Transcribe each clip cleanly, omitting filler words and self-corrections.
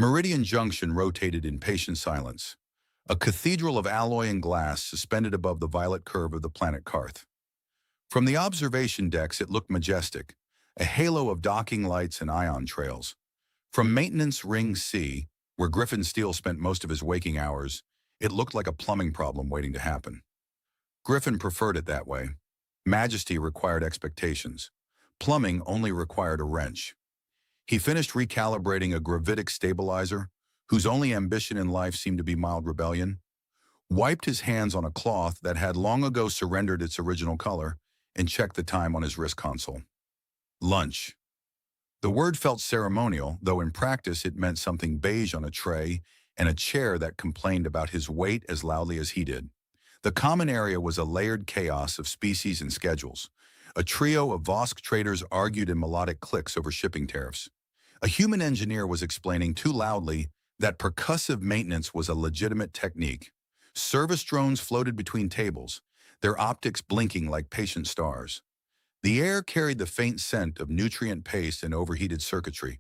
Meridian Junction rotated in patient silence, a cathedral of alloy and glass suspended above the violet curve of the planet Karth. From the observation decks, it looked majestic, a halo of docking lights and ion trails. From Maintenance Ring C, where Griffin Steele spent most of his waking hours, it looked like a plumbing problem waiting to happen. Griffin preferred it that way. Majesty required expectations. Plumbing only required a wrench. He finished recalibrating a gravitic stabilizer, whose only ambition in life seemed to be mild rebellion, wiped his hands on a cloth that had long ago surrendered its original color, and checked the time on his wrist console. Lunch. The word felt ceremonial, though in practice it meant something beige on a tray and a chair that complained about his weight as loudly as he did. The common area was a layered chaos of species and schedules. A trio of Vosk traders argued in melodic clicks over shipping tariffs. A human engineer was explaining too loudly that percussive maintenance was a legitimate technique. Service drones floated between tables, their optics blinking like patient stars. The air carried the faint scent of nutrient paste and overheated circuitry.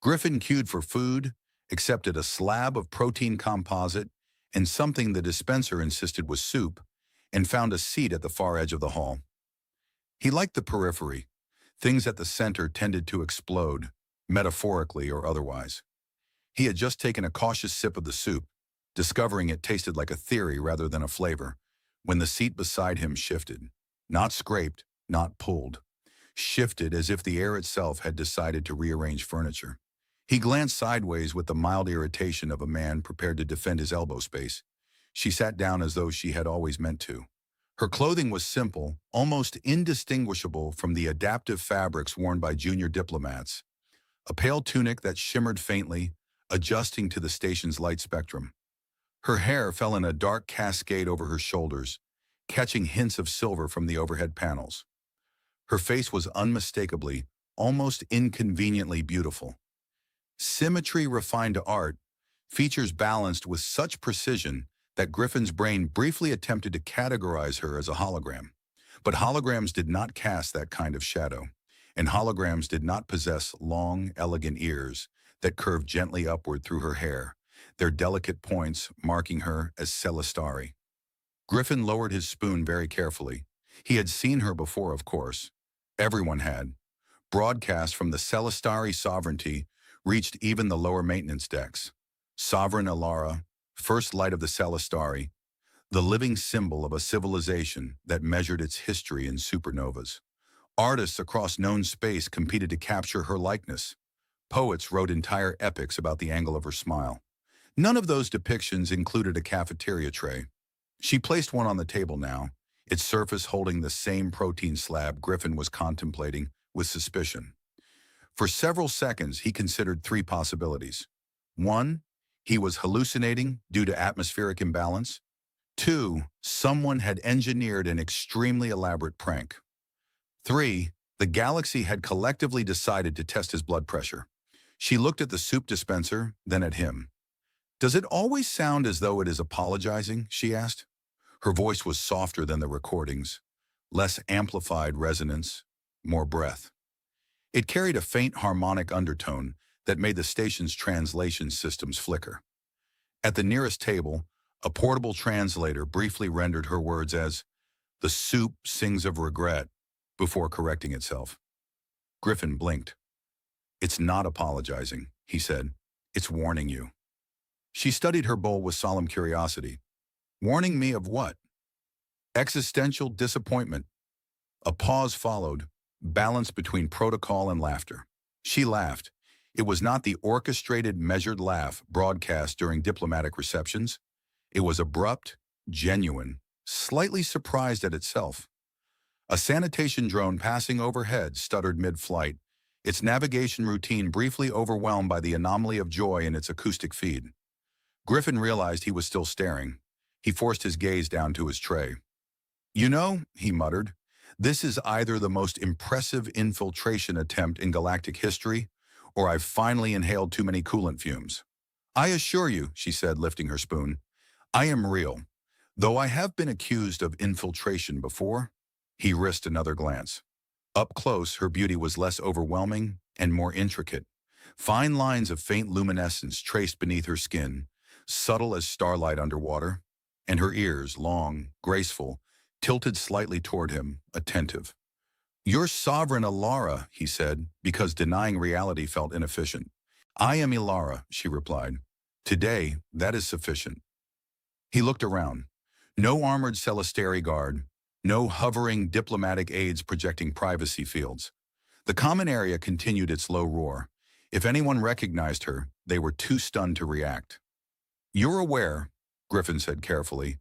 Griffin queued for food, accepted a slab of protein composite and something the dispenser insisted was soup, and found a seat at the far edge of the hall. He liked the periphery. Things at the center tended to explode, metaphorically or otherwise. He had just taken a cautious sip of the soup, discovering it tasted like a theory rather than a flavor, when the seat beside him shifted. Not scraped, not pulled. Shifted as if the air itself had decided to rearrange furniture. He glanced sideways with the mild irritation of a man prepared to defend his elbow space. She sat down as though she had always meant to. Her clothing was simple, almost indistinguishable from the adaptive fabrics worn by junior diplomats. A pale tunic that shimmered faintly, adjusting to the station's light spectrum. Her hair fell in a dark cascade over her shoulders, catching hints of silver from the overhead panels. Her face was unmistakably, almost inconveniently beautiful. Symmetry refined to art, features balanced with such precision that Griffin's brain briefly attempted to categorize her as a hologram. But holograms did not cast that kind of shadow, and holograms did not possess long, elegant ears that curved gently upward through her hair, their delicate points marking her as Celestari. Griffin lowered his spoon very carefully. He had seen her before, of course. Everyone had. Broadcast from the Celestari sovereignty reached even the lower maintenance decks. Sovereign Elara, first light of the Celestari, the living symbol of a civilization that measured its history in supernovas. Artists across known space competed to capture her likeness. Poets wrote entire epics about the angle of her smile. None of those depictions included a cafeteria tray. She placed one on the table now, its surface holding the same protein slab Griffin was contemplating with suspicion. For several seconds, he considered three possibilities. 1, he was hallucinating due to atmospheric imbalance. 2, someone had engineered an extremely elaborate prank. 3, the galaxy had collectively decided to test his blood pressure. She looked at the soup dispenser, then at him. "Does it always sound as though it is apologizing?" she asked. Her voice was softer than the recordings, less amplified resonance, more breath. It carried a faint harmonic undertone that made the station's translation systems flicker. At the nearest table, a portable translator briefly rendered her words as, "The soup sings of regret," before correcting itself. Griffin blinked. "It's not apologizing," he said. "It's warning you." She studied her bowl with solemn curiosity. "Warning me of what?" "Existential disappointment." A pause followed, balance between protocol and laughter. She laughed. It was not the orchestrated, measured laugh broadcast during diplomatic receptions. It was abrupt, genuine, slightly surprised at itself. A sanitation drone passing overhead stuttered mid-flight, its navigation routine briefly overwhelmed by the anomaly of joy in its acoustic feed. Griffin realized he was still staring. He forced his gaze down to his tray. "You know," he muttered, "this is either the most impressive infiltration attempt in galactic history, or I've finally inhaled too many coolant fumes." "I assure you," she said, lifting her spoon, "I am real, though I have been accused of infiltration before." He risked another glance. Up close, her beauty was less overwhelming and more intricate. Fine lines of faint luminescence traced beneath her skin, subtle as starlight underwater, and her ears, long, graceful, tilted slightly toward him, attentive. "You're Sovereign Elara," he said, because denying reality felt inefficient. "I am Elara," she replied. "Today, that is sufficient." He looked around. No armored Celestari guard, no hovering diplomatic aides projecting privacy fields. The common area continued its low roar. If anyone recognized her, they were too stunned to react. "You're aware," Griffin said carefully,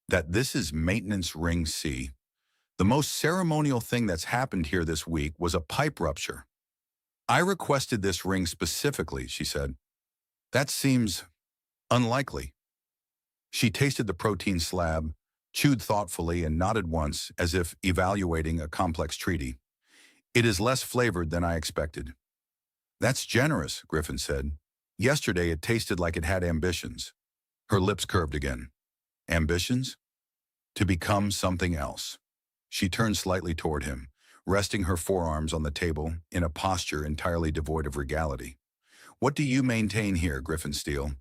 "that this is Maintenance Ring C. The most ceremonial thing that's happened here this week was a pipe rupture." "I requested this ring specifically," she said. "That seems unlikely." She tasted the protein slab, chewed thoughtfully, and nodded once, as if evaluating a complex treaty. "It is less flavored than I expected." "That's generous," Griffin said. "Yesterday it tasted like it had ambitions." Her lips curved again. "Ambitions?" "To become something else." She turned slightly toward him, resting her forearms on the table in a posture entirely devoid of regality. "What do you maintain here, Griffin Steele?"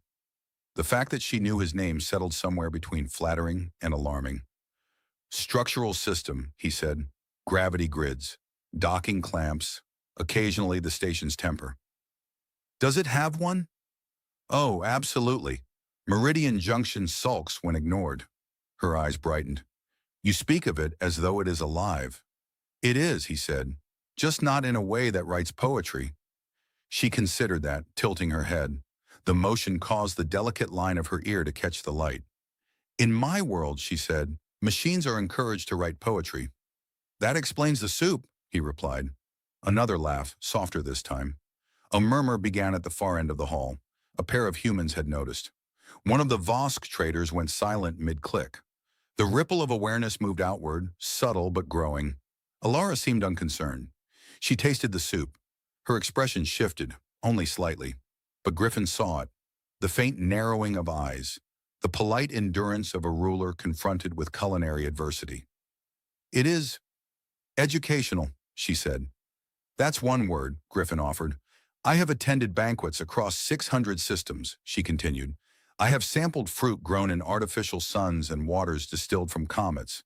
The fact that she knew his name settled somewhere between flattering and alarming. "Structural system," he said. "Gravity grids, docking clamps, occasionally the station's temper." "Does it have one?" "Oh, absolutely. Meridian Junction sulks when ignored." Her eyes brightened. "You speak of it as though it is alive." "It is," he said, "just not in a way that writes poetry." She considered that, tilting her head. The motion caused the delicate line of her ear to catch the light. "In my world," she said, "machines are encouraged to write poetry." "That explains the soup," he replied. Another laugh, softer this time. A murmur began at the far end of the hall. A pair of humans had noticed. One of the Vosk traders went silent mid-click. The ripple of awareness moved outward, subtle but growing. Elara seemed unconcerned. She tasted the soup. Her expression shifted, only slightly. But Griffin saw it. The faint narrowing of eyes. The polite endurance of a ruler confronted with culinary adversity. "It is educational," she said. "That's one word," Griffin offered. "I have attended banquets across 600 systems," she continued. "I have sampled fruit grown in artificial suns and waters distilled from comets.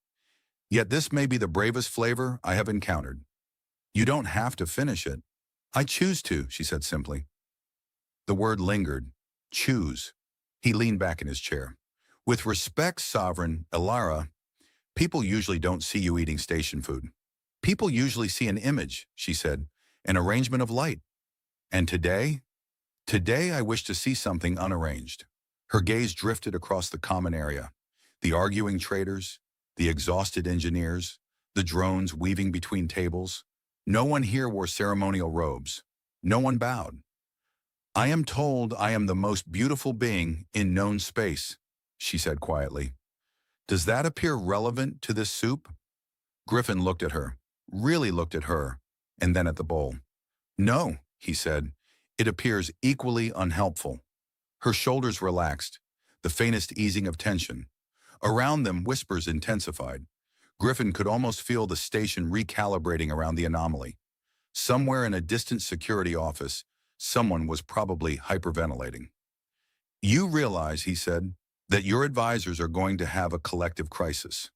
Yet this may be the bravest flavor I have encountered." "You don't have to finish it." "I choose to," she said simply. The word lingered. Choose. He leaned back in his chair. "With respect, Sovereign Elara, people usually don't see you eating station food. People usually see an image," she said, "an arrangement of light. And today? Today I wish to see something unarranged." Her gaze drifted across the common area. The arguing traders, the exhausted engineers, the drones weaving between tables. No one here wore ceremonial robes. No one bowed. "I am told I am the most beautiful being in known space," she said quietly. "Does that appear relevant to this soup?" Griffin looked at her, really looked at her, and then at the bowl. "No," he said. "It appears equally unhelpful." Her shoulders relaxed, the faintest easing of tension. Around them, whispers intensified. Griffin could almost feel the station recalibrating around the anomaly. Somewhere in a distant security office, someone was probably hyperventilating. "You realize," he said, "that your advisors are going to have a collective crisis."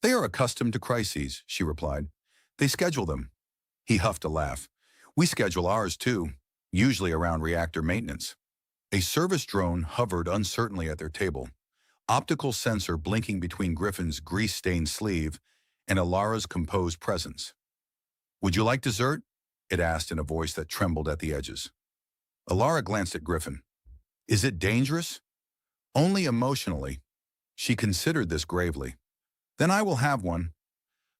"They are accustomed to crises," she replied. "They schedule them." He huffed a laugh. "We schedule ours too, usually around reactor maintenance." A service drone hovered uncertainly at their table, optical sensor blinking between Griffin's grease-stained sleeve and Elara's composed presence. "Would you like dessert?" it asked in a voice that trembled at the edges. Elara glanced at Griffin. "Is it dangerous?" "Only emotionally." She considered this gravely. "Then I will have one."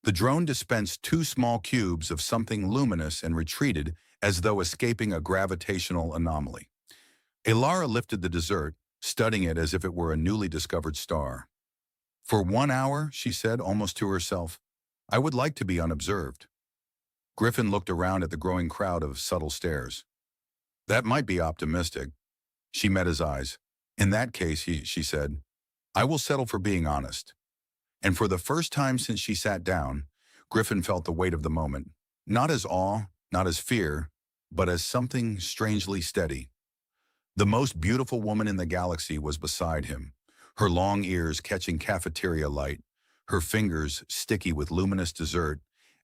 The drone dispensed 2 small cubes of something luminous and retreated as though escaping a gravitational anomaly. Elara lifted the dessert, studying it as if it were a newly discovered star. "For 1 hour," she said, almost to herself, "I would like to be unobserved." Griffin looked around at the growing crowd of subtle stares. "That might be optimistic." She met his eyes. "In that case," she said, "I will settle for being honest." And for the first time since she sat down, Griffin felt the weight of the moment, not as awe, not as fear, but as something strangely steady. The most beautiful woman in the galaxy was beside him, her long ears catching cafeteria light, her fingers sticky with luminous dessert,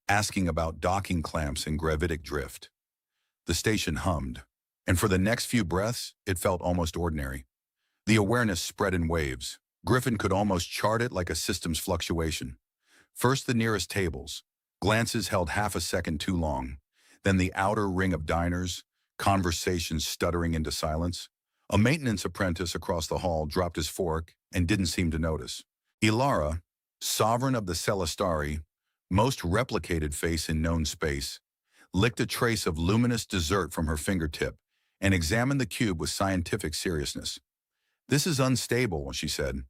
asking about docking clamps and gravitic drift. The station hummed, and for the next few breaths, it felt almost ordinary. The awareness spread in waves. Griffin could almost chart it like a system's fluctuation. First the nearest tables. Glances held half a second too long. Then the outer ring of diners, conversations stuttering into silence. A maintenance apprentice across the hall dropped his fork and didn't seem to notice. Elara, sovereign of the Celestari, most replicated face in known space, licked a trace of luminous dessert from her fingertip and examined the cube with scientific seriousness. "This is unstable," she said.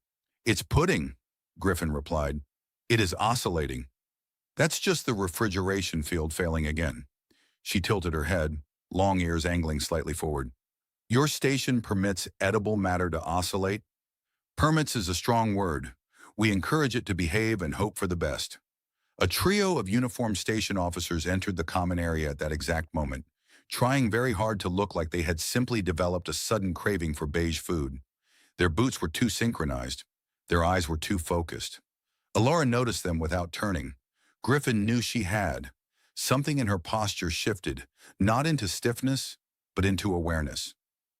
"It's pudding," Griffin replied. "It is oscillating." "That's just the refrigeration field failing again." She tilted her head, long ears angling slightly forward. "Your station permits edible matter to oscillate?" "Permits is a strong word. We encourage it to behave and hope for the best." A trio of uniformed station officers entered the common area at that exact moment, trying very hard to look like they had simply developed a sudden craving for beige food. Their boots were too synchronized. Their eyes were too focused. Elara noticed them without turning. Griffin knew she had. Something in her posture shifted, not into stiffness, but into awareness.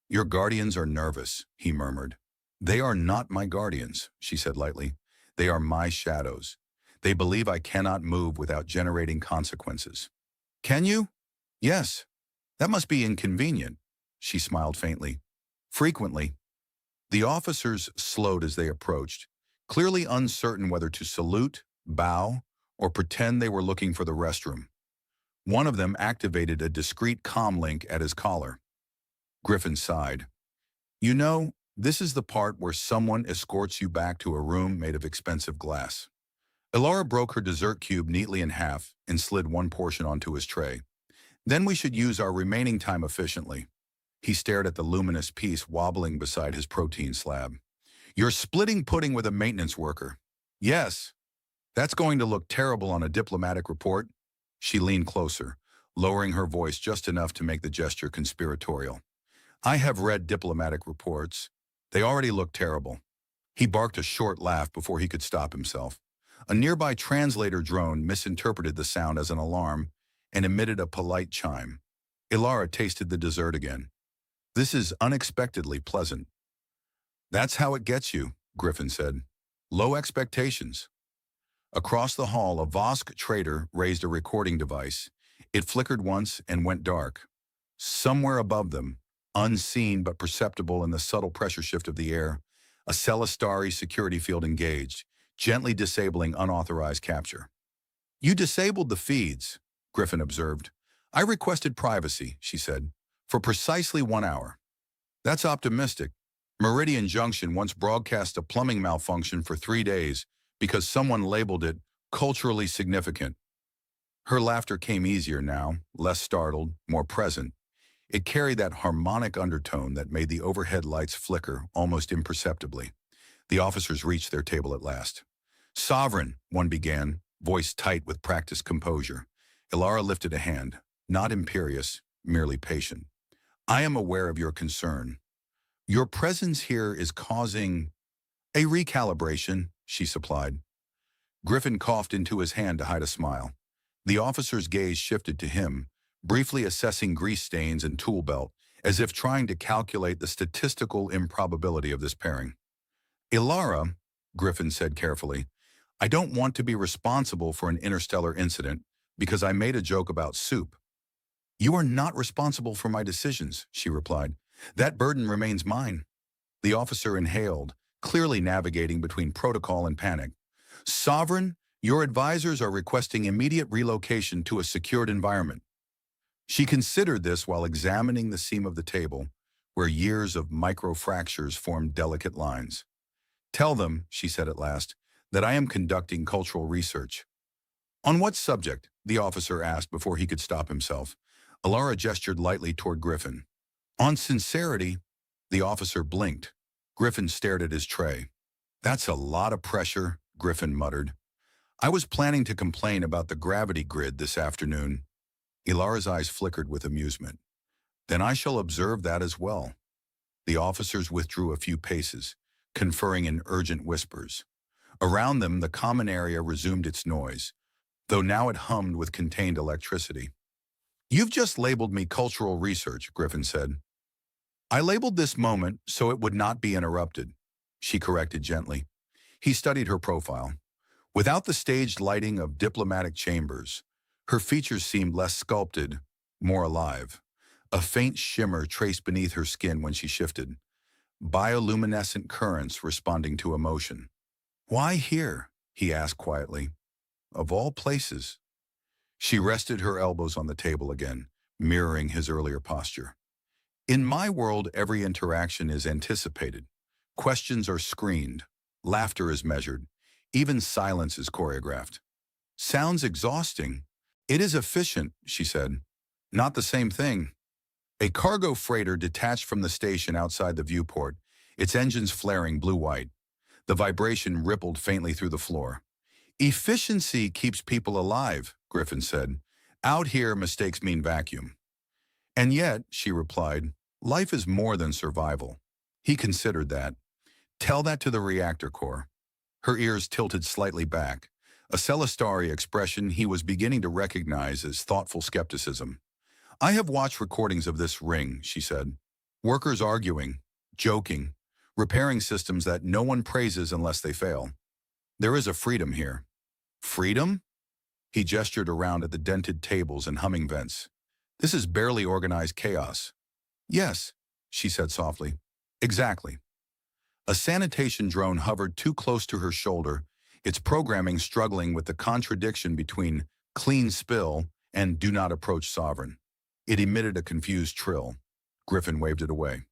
"Your guardians are nervous," he murmured. "They are not my guardians," she said lightly. "They are my shadows. They believe I cannot move without generating consequences." "Can you?" "Yes. That must be inconvenient." She smiled faintly. "Frequently." The officers slowed as they approached, clearly uncertain whether to salute, bow, or pretend they were looking for the restroom. One of them activated a discreet comm link at his collar. Griffin sighed. "You know, this is the part where someone escorts you back to a room made of expensive glass." Elara broke her dessert cube neatly in half and slid one portion onto his tray. "Then we should use our remaining time efficiently." He stared at the luminous piece wobbling beside his protein slab. "You're splitting pudding with a maintenance worker." "Yes. That's going to look terrible on a diplomatic report." She leaned closer, lowering her voice just enough to make the gesture conspiratorial. "I have read diplomatic reports. They already look terrible." He barked a short laugh before he could stop himself. A nearby translator drone misinterpreted the sound as an alarm and emitted a polite chime. Elara tasted the dessert again. "This is unexpectedly pleasant." "That's how it gets you," Griffin said. "Low expectations." Across the hall, a Vosk trader raised a recording device. It flickered once and went dark. Somewhere above them, unseen but perceptible in the subtle pressure shift of the air, a Celestari security field engaged, gently disabling unauthorized capture. "You disabled the feeds," Griffin observed. "I requested privacy," she said, "for precisely 1 hour." "That's optimistic. Meridian Junction once broadcast a plumbing malfunction for 3 days because someone labeled it culturally significant." Her laughter came easier now, less startled, more present. It carried that harmonic undertone that made the overhead lights flicker almost imperceptibly. The officers reached their table at last. "Sovereign," one began, voice tight with practiced composure. Elara lifted a hand, not imperious, merely patient. "I am aware of your concern. Your presence here is causing a recalibration," she supplied. Griffin coughed into his hand to hide a smile. The officer's gaze shifted to him, briefly assessing grease stains and tool belt, as if trying to calculate the statistical improbability of this pairing. "Elara," Griffin said carefully, "I don't want to be responsible for an interstellar incident because I made a joke about soup." "You are not responsible for my decisions," she replied. "That burden remains mine." The officer inhaled, clearly navigating between protocol and panic. "Sovereign, your advisors are requesting immediate relocation to a secured environment." She considered this while examining the seam of the table, where years of microfractures formed delicate lines. "Tell them," she said at last, "that I am conducting cultural research." "On what subject?" the officer asked before he could stop himself. Elara gestured lightly toward Griffin. "On sincerity." The officer blinked. Griffin stared at his tray. "That's a lot of pressure," Griffin muttered. "I was planning to complain about the gravity grid this afternoon." Elara's eyes flickered with amusement. Then I shall observe that as well. The officers withdrew a few paces, conferring in urgent whispers. Around them, the common area resumed its noise, though now it hummed with contained electricity. You've just labeled me cultural research, Griffin said. I labeled this moment so it would not be interrupted, she corrected gently. He studied her profile. Without the staged lighting of diplomatic chambers, her features seemed less sculpted, more alive. A faint shimmer traced beneath her skin when she shifted, bioluminescent currents responding to emotion. Why here? He asked quietly. Of all places. She rested her elbows on the table again, mirroring his earlier posture. In my world, every interaction is anticipated. Questions are screened. Laughter is measured. Even silence is choreographed. Sounds exhausting. It is efficient, she said. Not the same thing. A cargo freighter detached from the station outside the viewport, its engines flaring blue-white. The vibration rippled faintly through the floor. Efficiency keeps people alive, Griffin said. Out here, mistakes mean vacuum. And yet, she replied, life is more than survival. He considered that. Tell that to the reactor core. Her ears tilted slightly back, a Celestari expression he was beginning to recognize as thoughtful skepticism. I have watched recordings of this ring, she said. Workers arguing, joking, repairing systems that no one praises unless they fail. There is a freedom here. Freedom? He gestured around at the dented tables and humming vents. This is barely organized chaos. Yes, she said softly. Exactly. A sanitation drone hovered too close to her shoulder, its programming struggling with the contradiction between clean spill and do not approach Sovereign. It emitted a confused trill. Griffin waved it away.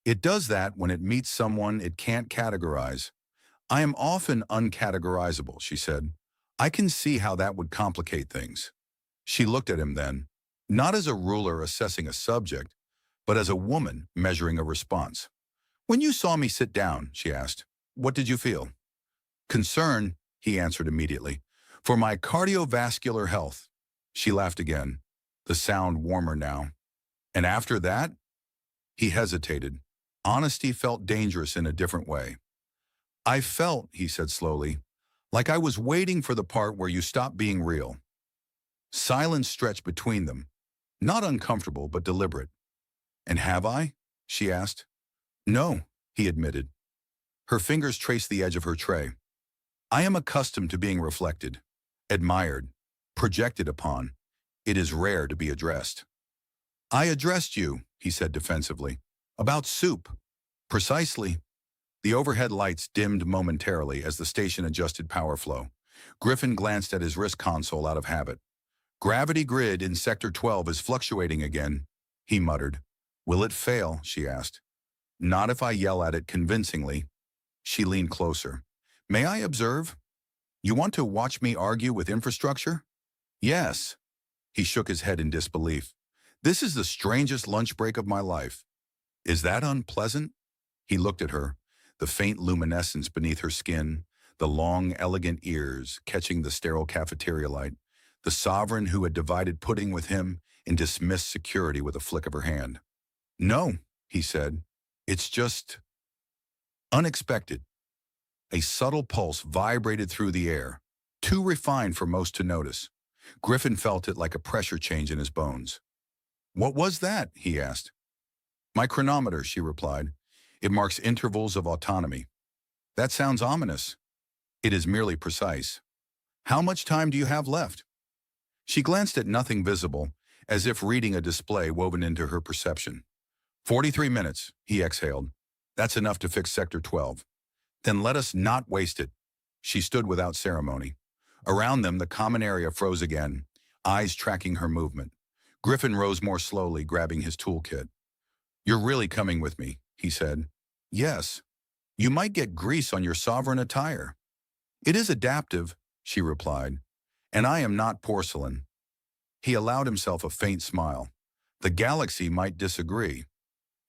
It does that when it meets someone it can't categorize. I am often uncategorizable, she said. I can see how that would complicate things. She looked at him then, not as a ruler assessing a subject, but as a woman measuring a response. When you saw me sit down, she asked, what did you feel? Concern, he answered immediately, for my cardiovascular health. She laughed again, the sound warmer now. And after that? He hesitated. Honesty felt dangerous in a different way. I felt, he said slowly, like I was waiting for the part where you stopped being real. Silence stretched between them, not uncomfortable but deliberate. And have I? She asked. No, he admitted. Her fingers traced the edge of her tray. I am accustomed to being reflected, admired, projected upon. It is rare to be addressed. I addressed you, he said defensively. About soup. Precisely. The overhead lights dimmed momentarily as the station adjusted power flow. Griffin glanced at his wrist console out of habit. Gravity grid in Sector 12 is fluctuating again, he muttered. Will it fail? She asked. Not if I yell at it convincingly. She leaned closer. May I observe? You want to watch me argue with infrastructure? Yes. He shook his head in disbelief. This is the strangest lunch break of my life. Is that unpleasant? He looked at her, the faint luminescence beneath her skin, the long, elegant ears catching the sterile cafeteria light, the sovereign who had divided pudding with him and dismissed security with a flick of her hand. No, he said. It's just unexpected. A subtle pulse vibrated through the air, too refined for most to notice. Griffin felt it like a pressure change in his bones. What was that? He asked. My chronometer, she replied. It marks intervals of autonomy. That sounds ominous. It is merely precise. How much time do you have left? She glanced at nothing visible, as if reading a display woven into her perception. 43 minutes, he exhaled. That's enough to fix Sector 12. Then let us not waste it. She stood without ceremony. Around them, the common area froze again, eyes tracking her movement. Griffin rose more slowly, grabbing his toolkit. You're really coming with me, he said. Yes. You might get grease on your sovereign attire. It is adaptive, she replied, and I am not porcelain. He allowed himself a faint smile. The galaxy might disagree.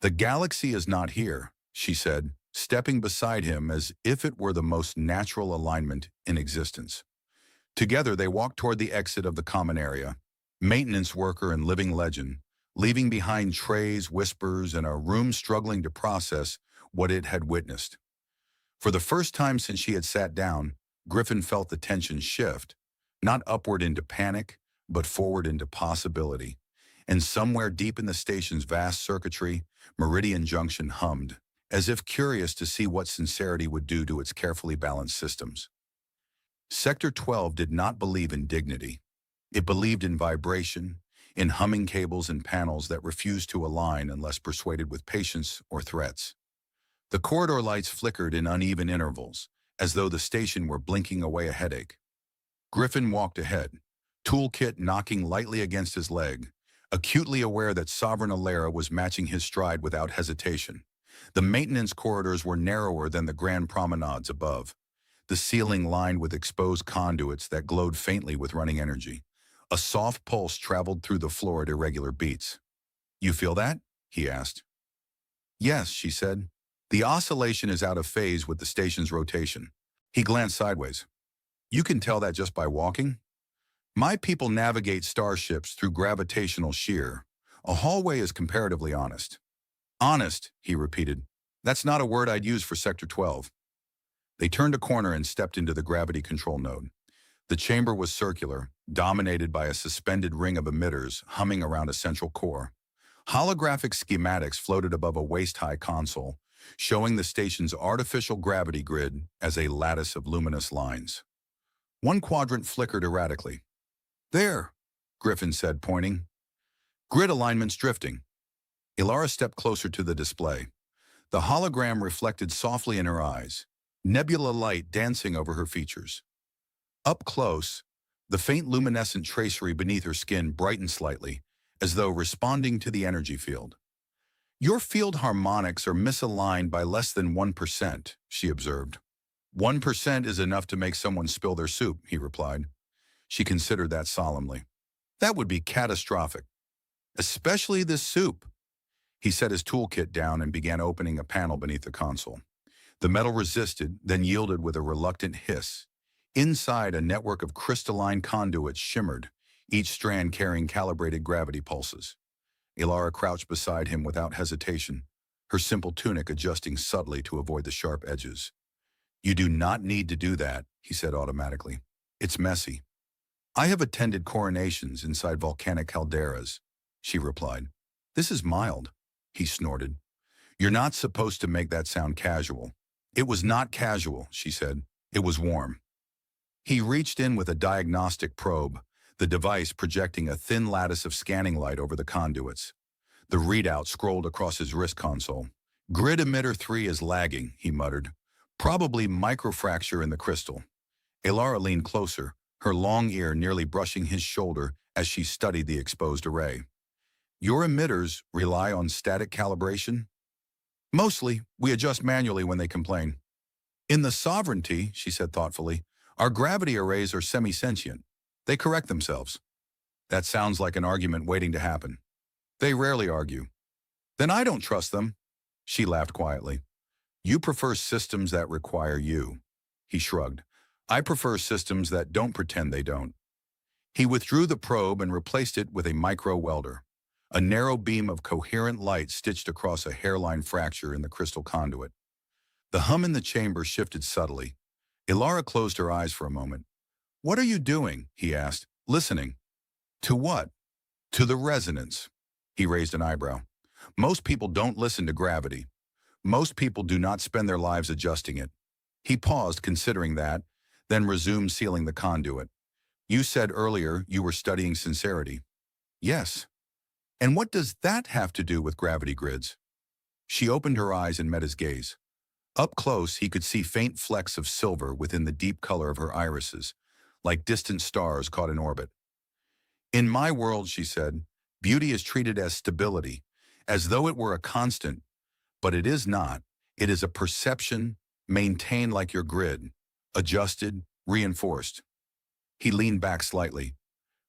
The galaxy is not here, she said, stepping beside him as if it were the most natural alignment in existence. Together they walked toward the exit of the common area. Maintenance worker and living legend, leaving behind trays, whispers, and a room struggling to process what it had witnessed. For the first time since she had sat down, Griffin felt the tension shift, not upward into panic, but forward into possibility. And somewhere deep in the station's vast circuitry, Meridian Junction hummed, as if curious to see what sincerity would do to its carefully balanced systems. Sector 12 did not believe in dignity. It believed in vibration, in humming cables and panels that refused to align unless persuaded with patience or threats. The corridor lights flickered in uneven intervals, as though the station were blinking away a headache. Griffin walked ahead, toolkit knocking lightly against his leg, acutely aware that Sovereign Elara was matching his stride without hesitation. The maintenance corridors were narrower than the grand promenades above, the ceiling lined with exposed conduits that glowed faintly with running energy. A soft pulse traveled through the floor at irregular beats. "You feel that?" he asked. "Yes," she said. "The oscillation is out of phase with the station's rotation." He glanced sideways. "You can tell that just by walking? My people navigate starships through gravitational shear. A hallway is comparatively honest." "Honest," he repeated. "That's not a word I'd use for Sector 12. They turned a corner and stepped into the gravity control node. The chamber was circular, dominated by a suspended ring of emitters humming around a central core. Holographic schematics floated above a waist-high console, showing the station's artificial gravity grid as a lattice of luminous lines. One quadrant flickered erratically. "There," Griffin said, pointing. "Grid alignment's drifting." Elara stepped closer to the display. The hologram reflected softly in her eyes, nebula light dancing over her features. Up close, the faint luminescent tracery beneath her skin brightened slightly, as though responding to the energy field. "Your field harmonics are misaligned by less than 1%, she observed. 1% is enough to make someone spill their soup, he replied. She considered that solemnly. That would be catastrophic. Especially this soup. He set his toolkit down and began opening a panel beneath the console. The metal resisted, then yielded with a reluctant hiss. Inside, a network of crystalline conduits shimmered, each strand carrying calibrated gravity pulses. Elara crouched beside him without hesitation, her simple tunic adjusting subtly to avoid the sharp edges. "You do not need to do that," he said automatically. "It's messy." "I have attended coronations inside volcanic calderas," she replied. "This is mild," he snorted. "You're not supposed to make that sound casual." "It was not casual," she said. "It was warm." He reached in with a diagnostic probe, the device projecting a thin lattice of scanning light over the conduits. The readout scrolled across his wrist console. "Grid emitter 3 is lagging," he muttered. "Probably microfracture in the crystal." Elara leaned closer, her long ear nearly brushing his shoulder as she studied the exposed array. "Your emitters rely on static calibration?" "Mostly. We adjust manually when they complain." "In the Sovereignty," she said thoughtfully, "our gravity arrays are semi-sentient. They correct themselves." "That sounds like an argument waiting to happen." "They rarely argue." "Then I don't trust them." She laughed quietly. "You prefer systems that require you." He shrugged. "I prefer systems that don't pretend they don't." He withdrew the probe and replaced it with a micro-welder, a narrow beam of coherent light stitched across a hairline fracture in the crystal conduit. The hum in the chamber shifted subtly. Elara closed her eyes for a moment. "What are you doing?" he asked. "Listening." "To what?" "To the resonance." He raised an eyebrow. "Most people don't listen to gravity. Most people do not spend their lives adjusting it." He paused, considering that, then resumed sealing the conduit. "You said earlier you were studying sincerity." "Yes." "And what does that have to do with gravity grids?" She opened her eyes and met his gaze. Up close, he could see faint flecks of silver within the deep color of her irises, like distant stars caught in orbit. "In my world," she said, "beauty is treated as stability, as though it were a constant, but it is not. It is a perception, maintained like your grid, adjusted, reinforced." He leaned back slightly.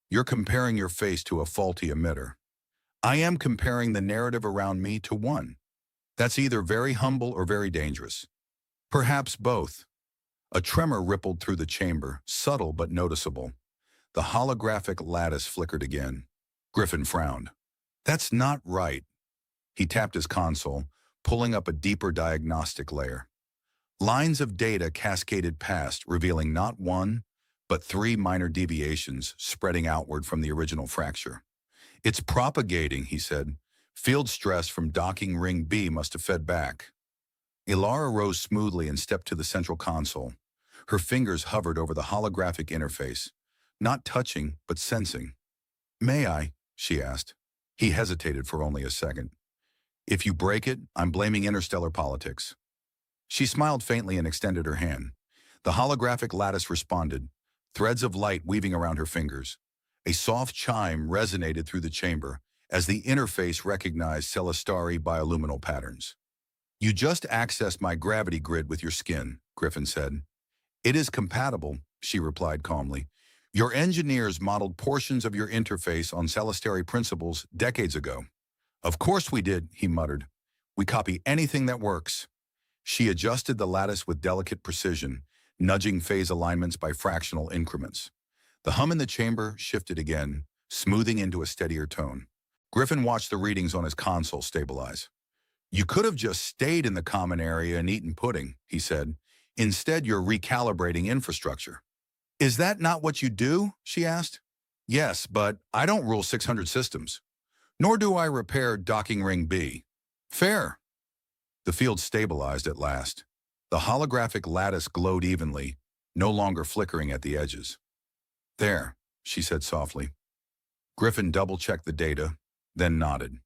"You're comparing your face to a faulty emitter. I am comparing the narrative around me to one. That's either very humble or very dangerous. Perhaps both." A tremor rippled through the chamber, subtle but noticeable. The holographic lattice flickered again. Griffin frowned. That's not right. He tapped his console, pulling up a deeper diagnostic layer. Lines of data cascaded past, revealing not one, but three minor deviations spreading outward from the original fracture. It's propagating, he said. Field stress from docking ring B must have fed back. Elara rose smoothly and stepped to the central console. Her fingers hovered over the holographic interface, not touching, but sensing. "May I?" she asked. He hesitated for only a second. "If you break it, I'm blaming interstellar politics." She smiled faintly and extended her hand. The holographic lattice responded, threads of light weaving around her fingers. A soft chime resonated through the chamber as the interface recognized Celestari bioluminal patterns. "You just accessed my gravity grid with your skin," Griffin said. "It is compatible," she replied calmly. "Your engineers modeled portions of your interface on Celestari principles decades ago." "Of course we did," he muttered. "We copy anything that works." She adjusted the lattice with delicate precision, nudging phase alignments by fractional increments. The hum in the chamber shifted again, smoothing into a steadier tone. Griffin watched the readings on his console stabilize. "You could have just stayed in the common area and eaten pudding," he said. "Instead, you're recalibrating infrastructure." "Is that not what you do?" she asked. "Yes, but I don't rule 600 systems. Nor do I repair docking ring B." "Fair." The field stabilized at last. The holographic lattice glowed evenly, no longer flickering at the edges. "There," she said softly. Griffin double-checked the data, then nodded.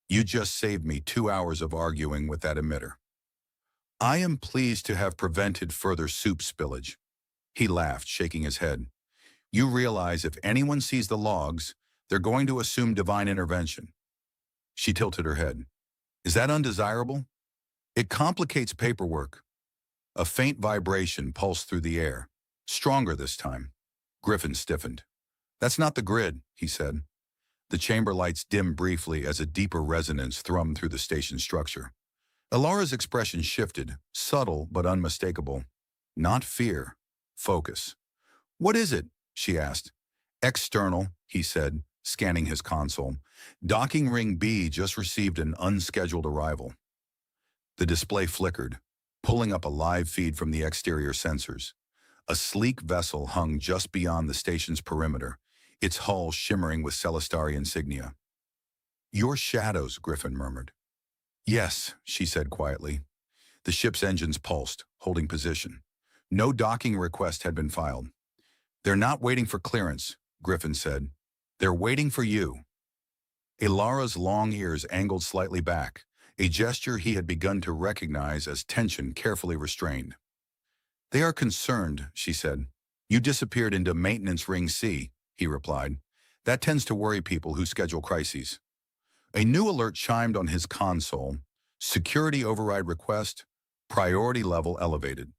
"You just saved me 2 hours of arguing with that emitter." "I am pleased to have prevented further soup spillage." He laughed, shaking his head. "You realize if anyone sees the logs, they're going to assume divine intervention." She tilted her head. "Is that undesirable?" "It complicates paperwork." A faint vibration pulsed through the air, stronger this time. Griffin stiffened. "That's not the grid," he said. The chamber lights dimmed briefly as a deeper resonance thrummed through the station structure. Elara's expression shifted, subtle but unmistakable. Not fear, focus. "What is it?" she asked. "External," he said, scanning his console. "Docking ring B just received an unscheduled arrival." The display flickered, pulling up a live feed from the exterior sensors. A sleek vessel hung just beyond the station's perimeter, its hull shimmering with Celestari insignia. "Your shadows," Griffin murmured. "Yes," she said quietly. The ship's engines pulsed, holding position. No docking request had been filed. "They're not waiting for clearance," Griffin said. "They're waiting for you." Elara's long ears angled slightly back, a gesture he had begun to recognize as tension carefully restrained. "They are concerned," she said. "You disappeared into maintenance ring C," he replied. "That tends to worry people who schedule crises." A new alert chimed on his console. "Security override request, priority level elevated."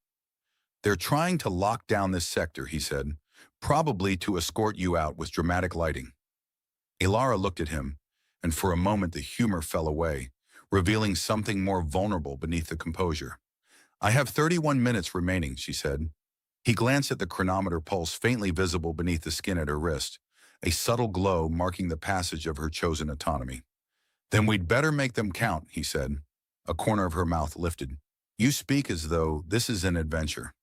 "They're trying to lock down this sector," he said, "probably to escort you out with dramatic lighting." Elara looked at him, and for a moment the humor fell away, revealing something more vulnerable beneath the composure. "I have 31 minutes remaining," she said. He glanced at the chronometer pulse faintly visible beneath the skin at her wrist, a subtle glow marking the passage of her chosen autonomy. "Then we'd better make them count," he said. A corner of her mouth lifted. "You speak as though this is an adventure."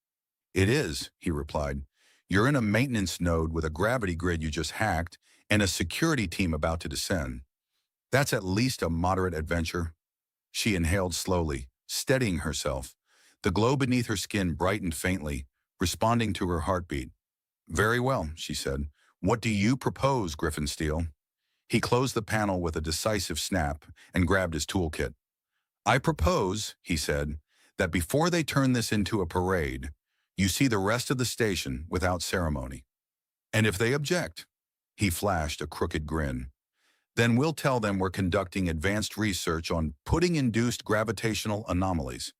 "It is," he replied. "You're in a maintenance node with a gravity grid you just hacked and a security team about to descend. That's at least a moderate adventure." She inhaled slowly, steadying herself. The glow beneath her skin brightened faintly, responding to her heartbeat. "Very well," she said. "What do you propose, Griffin Steele?" He closed the panel with a decisive snap and grabbed his toolkit. "I propose," he said, "that before they turn this into a parade, you see the rest of the station without ceremony. And if they object," he flashed a crooked grin, "then we'll tell them we're conducting advanced research on pudding-induced gravitational anomalies."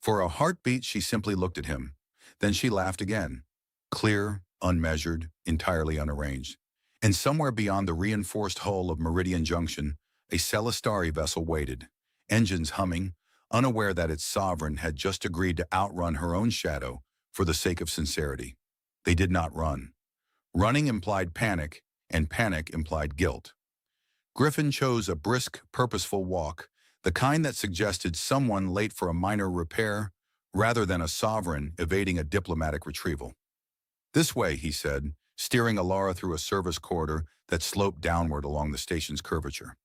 For a heartbeat, she simply looked at him. Then she laughed again, clear, unmeasured, entirely unarranged. And somewhere beyond the reinforced hull of Meridian Junction, a Celestari vessel waited, engines humming, unaware that its sovereign had just agreed to outrun her own shadow for the sake of sincerity. They did not run. Running implied panic, and panic implied guilt. Griffin chose a brisk, purposeful walk, the kind that suggested someone late for a minor repair rather than a sovereign evading a diplomatic retrieval. "This way," he said, steering Elara through a service corridor that sloped downward along the station's curvature.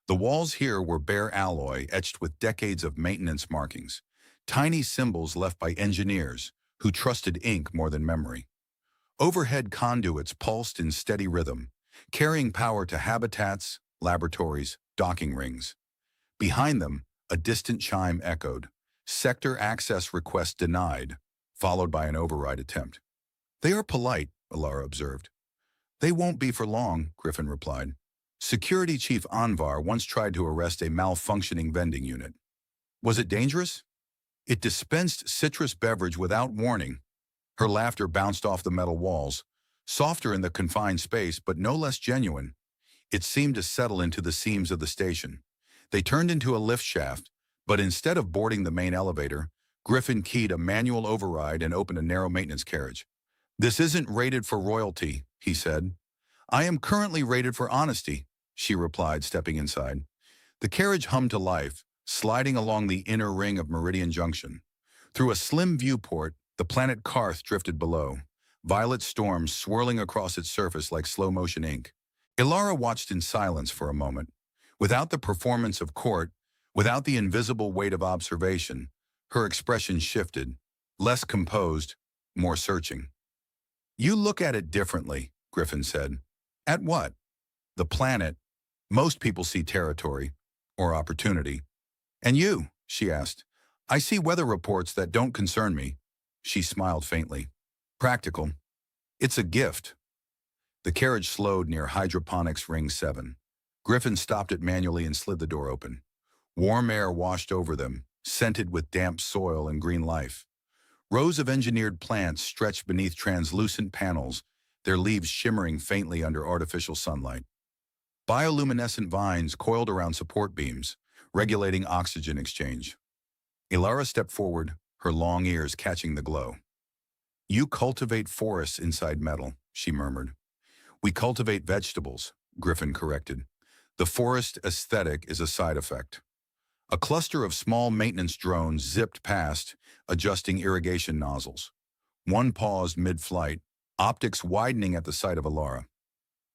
The walls here were bare alloy etched with decades of maintenance markings, tiny symbols left by engineers who trusted ink more than memory. Overhead conduits pulsed in steady rhythm, carrying power to habitats, laboratories, docking rings. Behind them, a distant chime echoed, "Sector access request denied," followed by an override attempt. "They are polite," Elara observed. "They won't be for long," Griffin replied. "Security Chief Anvar once tried to arrest a malfunctioning vending unit. Was it dangerous? It dispensed citrus beverage without warning." Her laughter bounced off the metal walls, softer in the confined space but no less genuine. It seemed to settle into the seams of the station. They turned into a lift shaft, but instead of boarding the main elevator, Griffin keyed a manual override and opened a narrow maintenance carriage. "This isn't rated for royalty," he said. "I am currently rated for honesty," she replied, stepping inside. The carriage hummed to life, sliding along the inner ring of Meridian Junction. Through a slim viewport, the planet Karth drifted below, violet storms swirling across its surface like slow-motion ink. Elara watched in silence for a moment. Without the performance of court, without the invisible weight of observation, her expression shifted, less composed, more searching. "You look at it differently," Griffin said. "At what?" "The planet. Most people see territory, or opportunity." "And you?" she asked. "I see weather reports that don't concern me." She smiled faintly. "Practical. It's a gift." The carriage slowed near Hydroponics Ring 7. Griffin stopped it manually and slid the door open. Warm air washed over them, scented with damp soil and green life. Rows of engineered plants stretched beneath translucent panels, their leaves shimmering faintly under artificial sunlight. Bioluminescent vines coiled around support beams, regulating oxygen exchange. Elara stepped forward, her long ears catching the glow. "You cultivate forests inside metal," she murmured. "We cultivate vegetables," Griffin corrected. "The forest aesthetic is a side effect." A cluster of small maintenance drones zipped past, adjusting irrigation nozzles. One paused mid-flight, optics widening at the sight of Elara.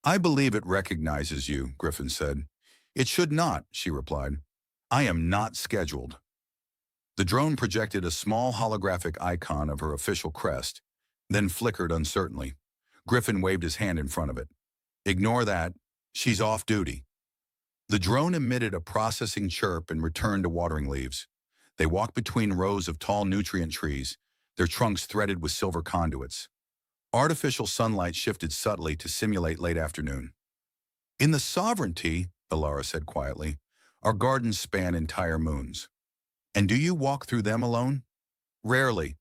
"I believe it recognizes you," Griffin said. "It should not," she replied. "I am not scheduled." The drone projected a small holographic icon of her official crest, then flickered uncertainly. Griffin waved his hand in front of it. "Ignore that. She's off duty." The drone emitted a processing chirp and returned to watering leaves. They walked between rows of tall nutrient trees, their trunks threaded with silver conduits. Artificial sunlight shifted subtly to simulate late afternoon. "In the Sovereignty," Elara said quietly, "our gardens span entire moons." "And do you walk through them alone?" "Rarely."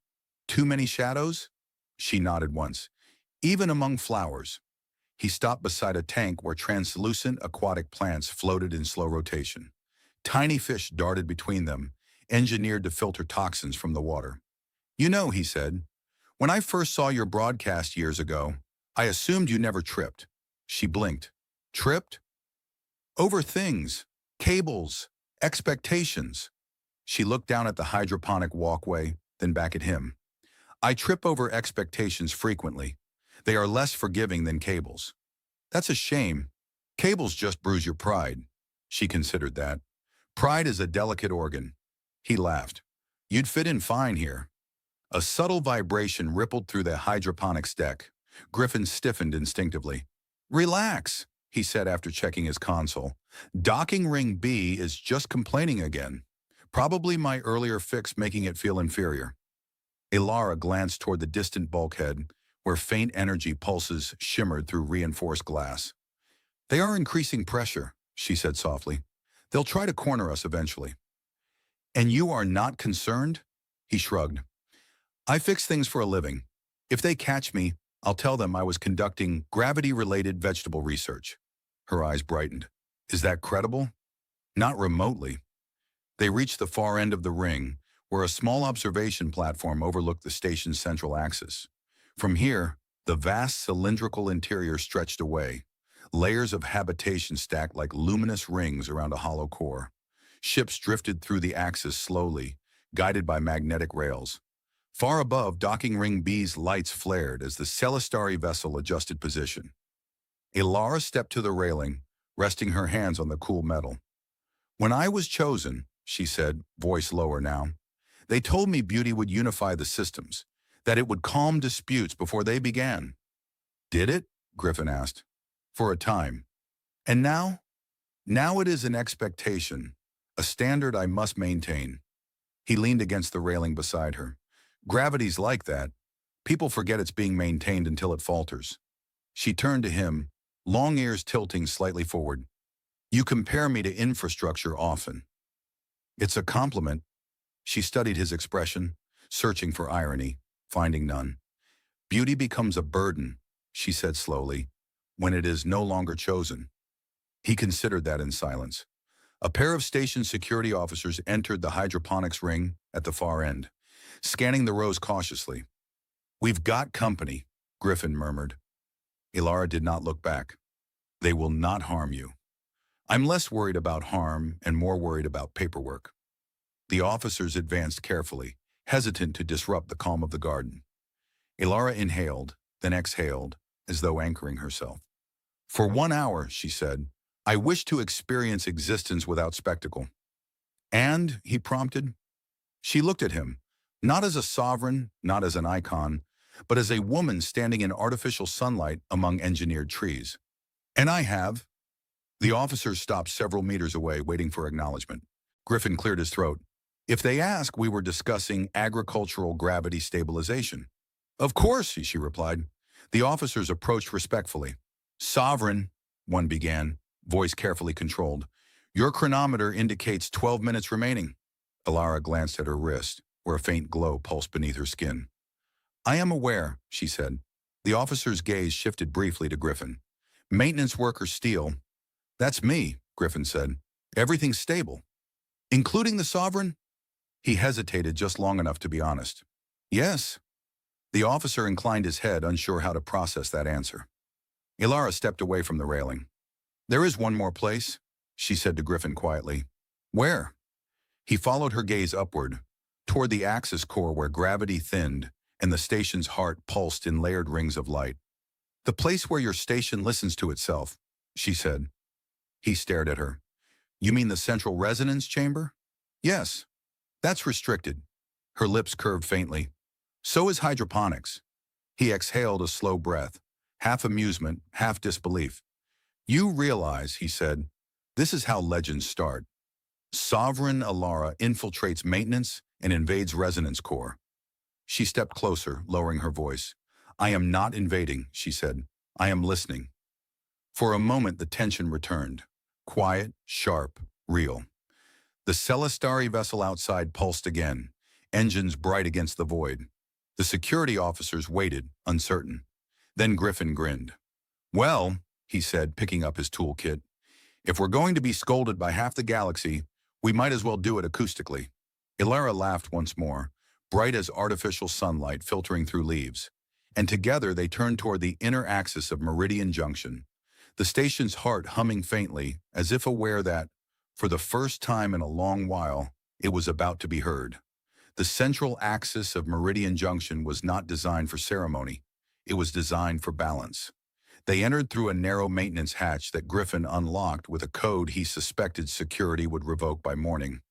"Too many shadows?" She nodded once. "Even among flowers." He stopped beside a tank where translucent aquatic plants floated in slow rotation. Tiny fish darted between them, engineered to filter toxins from the water. "You know," he said, "when I first saw your broadcast years ago, I assumed you never tripped." She blinked. "Tripped?" "Over things. Cables. Expectations." She looked down at the hydroponic walkway, then back at him. "I trip over expectations frequently. They are less forgiving than cables." "That's a shame. Cables just bruise your pride." She considered that. "Pride is a delicate organ." He laughed. "You'd fit in fine here." A subtle vibration rippled through the hydroponics deck. Griffin stiffened instinctively. "Relax," he said after checking his console. "Docking ring B is just complaining again. Probably my earlier fix making it feel inferior." Elara glanced toward the distant bulkhead, where faint energy pulses shimmered through reinforced glass. "They are increasing pressure," she said softly. "They'll try to corner us eventually." "And you are not concerned?" He shrugged. "I fix things for a living. If they catch me, I'll tell them I was conducting gravity-related vegetable research." Her eyes brightened. "Is that credible?" "Not remotely." They reached the far end of the ring, where a small observation platform overlooked the station's central axis. From here, the vast cylindrical interior stretched away, Layers of habitation stacked like luminous rings around a hollow core. Ships drifted through the axis slowly, guided by magnetic rails. Far above, docking ring B's lights flared as the Celestari vessel adjusted position. Elara stepped to the railing, resting her hands on the cool metal. "When I was chosen," she said, voice lower now, "they told me beauty would unify the systems, that it would calm disputes before they began." "Did it?" Griffin asked. "For a time. And now? Now it is an expectation, a standard I must maintain." He leaned against the railing beside her. "Gravity's like that. People forget it's being maintained until it falters." She turned to him, long ears tilting slightly forward. "You compare me to infrastructure often." "It's a compliment." She studied his expression, searching for irony, finding none. "Beauty becomes a burden," she said slowly, "when it is no longer chosen." He considered that in silence. A pair of station security officers entered the hydroponics ring at the far end, scanning the rows cautiously. "We've got company," Griffin murmured. Elara did not look back. "They will not harm you." "I'm less worried about harm and more worried about paperwork." The officers advanced carefully, hesitant to disrupt the calm of the garden. Elara inhaled, then exhaled, as though anchoring herself. "For 1 hour," she said, "I wish to experience existence without spectacle." "And?" he prompted. She looked at him, not as a sovereign, not as an icon, but as a woman standing in artificial sunlight among engineered trees. "And I have." The officers stopped several meters away, waiting for acknowledgement. Griffin cleared his throat. "If they ask, we were discussing agricultural gravity stabilization." "Of course," she replied. The officers approached respectfully. "Sovereign," one began, voice carefully controlled. "Your chronometer indicates 12 minutes remaining." Elara glanced at her wrist, where a faint glow pulsed beneath her skin. "I am aware," she said. The officer's gaze shifted briefly to Griffin. "Maintenance worker Steele." "That's me," Griffin said. "Everything's stable." "Including the Sovereign?" He hesitated just long enough to be honest. "Yes." The officer inclined his head, unsure how to process that answer. Elara stepped away from the railing. "There is one more place," she said to Griffin quietly. "Where?" He followed her gaze upward, toward the axis core where gravity thinned and the station's heart pulsed in layered rings of light. "The place where your station listens to itself," she said. He stared at her. "You mean the central resonance chamber?" "Yes. That's restricted." Her lips curved faintly. "So is hydroponics." He exhaled a slow breath, half amusement, half disbelief. "You realize," he said, "this is how legends start. Sovereign Elara infiltrates maintenance and invades resonance core." She stepped closer, lowering her voice. "I am not invading," she said. "I am listening." For a moment the tension returned. Quiet, sharp, real. The Celestari vessel outside pulsed again, engines bright against the void. The security officers waited, uncertain. Then Griffin grinned. "Well," he said, picking up his toolkit, "if we're going to be scolded by half the galaxy, we might as well do it acoustically." Elara laughed once more, bright as artificial sunlight filtering through leaves. And together they turned toward the inner axis of Meridian Junction, the station's heart humming faintly, as if aware that, for the first time in a long while, it was about to be heard. The central axis of Meridian Junction was not designed for ceremony. It was designed for balance. They entered through a narrow maintenance hatch that Griffin unlocked with a code he suspected security would revoke by morning.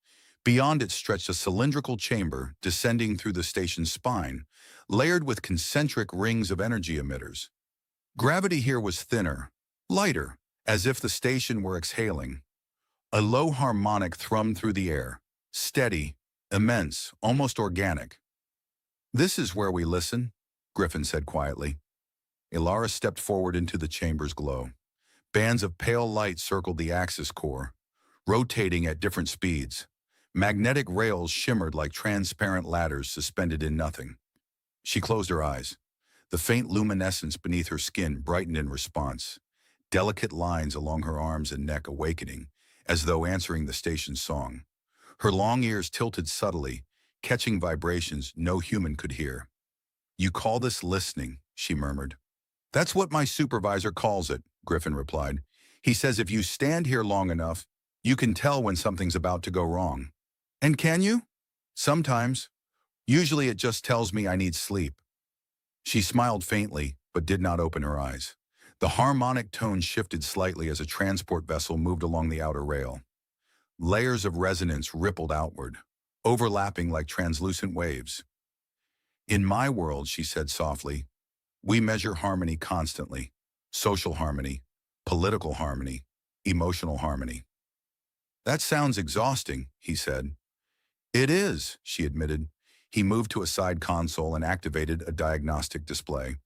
Beyond it stretched a cylindrical chamber descending through the station's spine, layered with concentric rings of energy emitters. Gravity here was thinner, lighter, as if the station were exhaling. A low harmonic thrummed through the air, steady, immense, almost organic. "This is where we listen," Griffin said quietly. Elara stepped forward into the chamber's glow. Bands of pale light circled the axis core, rotating at different speeds. Magnetic rails shimmered like transparent ladders suspended in nothing. She closed her eyes. The faint luminescence beneath her skin brightened in response, delicate lines along her arms and neck awakening, as though answering the station's song. Her long ears tilted subtly, catching vibrations no human could hear. "You call this listening," she murmured. "That's what my supervisor calls it," Griffin replied. He says if you stand here long enough, you can tell when something's about to go wrong. And can you? Sometimes. Usually it just tells me I need sleep. She smiled faintly, but did not open her eyes. The harmonic tone shifted slightly as a transport vessel moved along the outer rail. Layers of resonance rippled outward, overlapping like translucent waves. In my world, she said softly, we measure harmony constantly. Social harmony, political harmony, emotional harmony. That sounds exhausting, he said. It is, she admitted. He moved to a side console and activated a diagnostic display.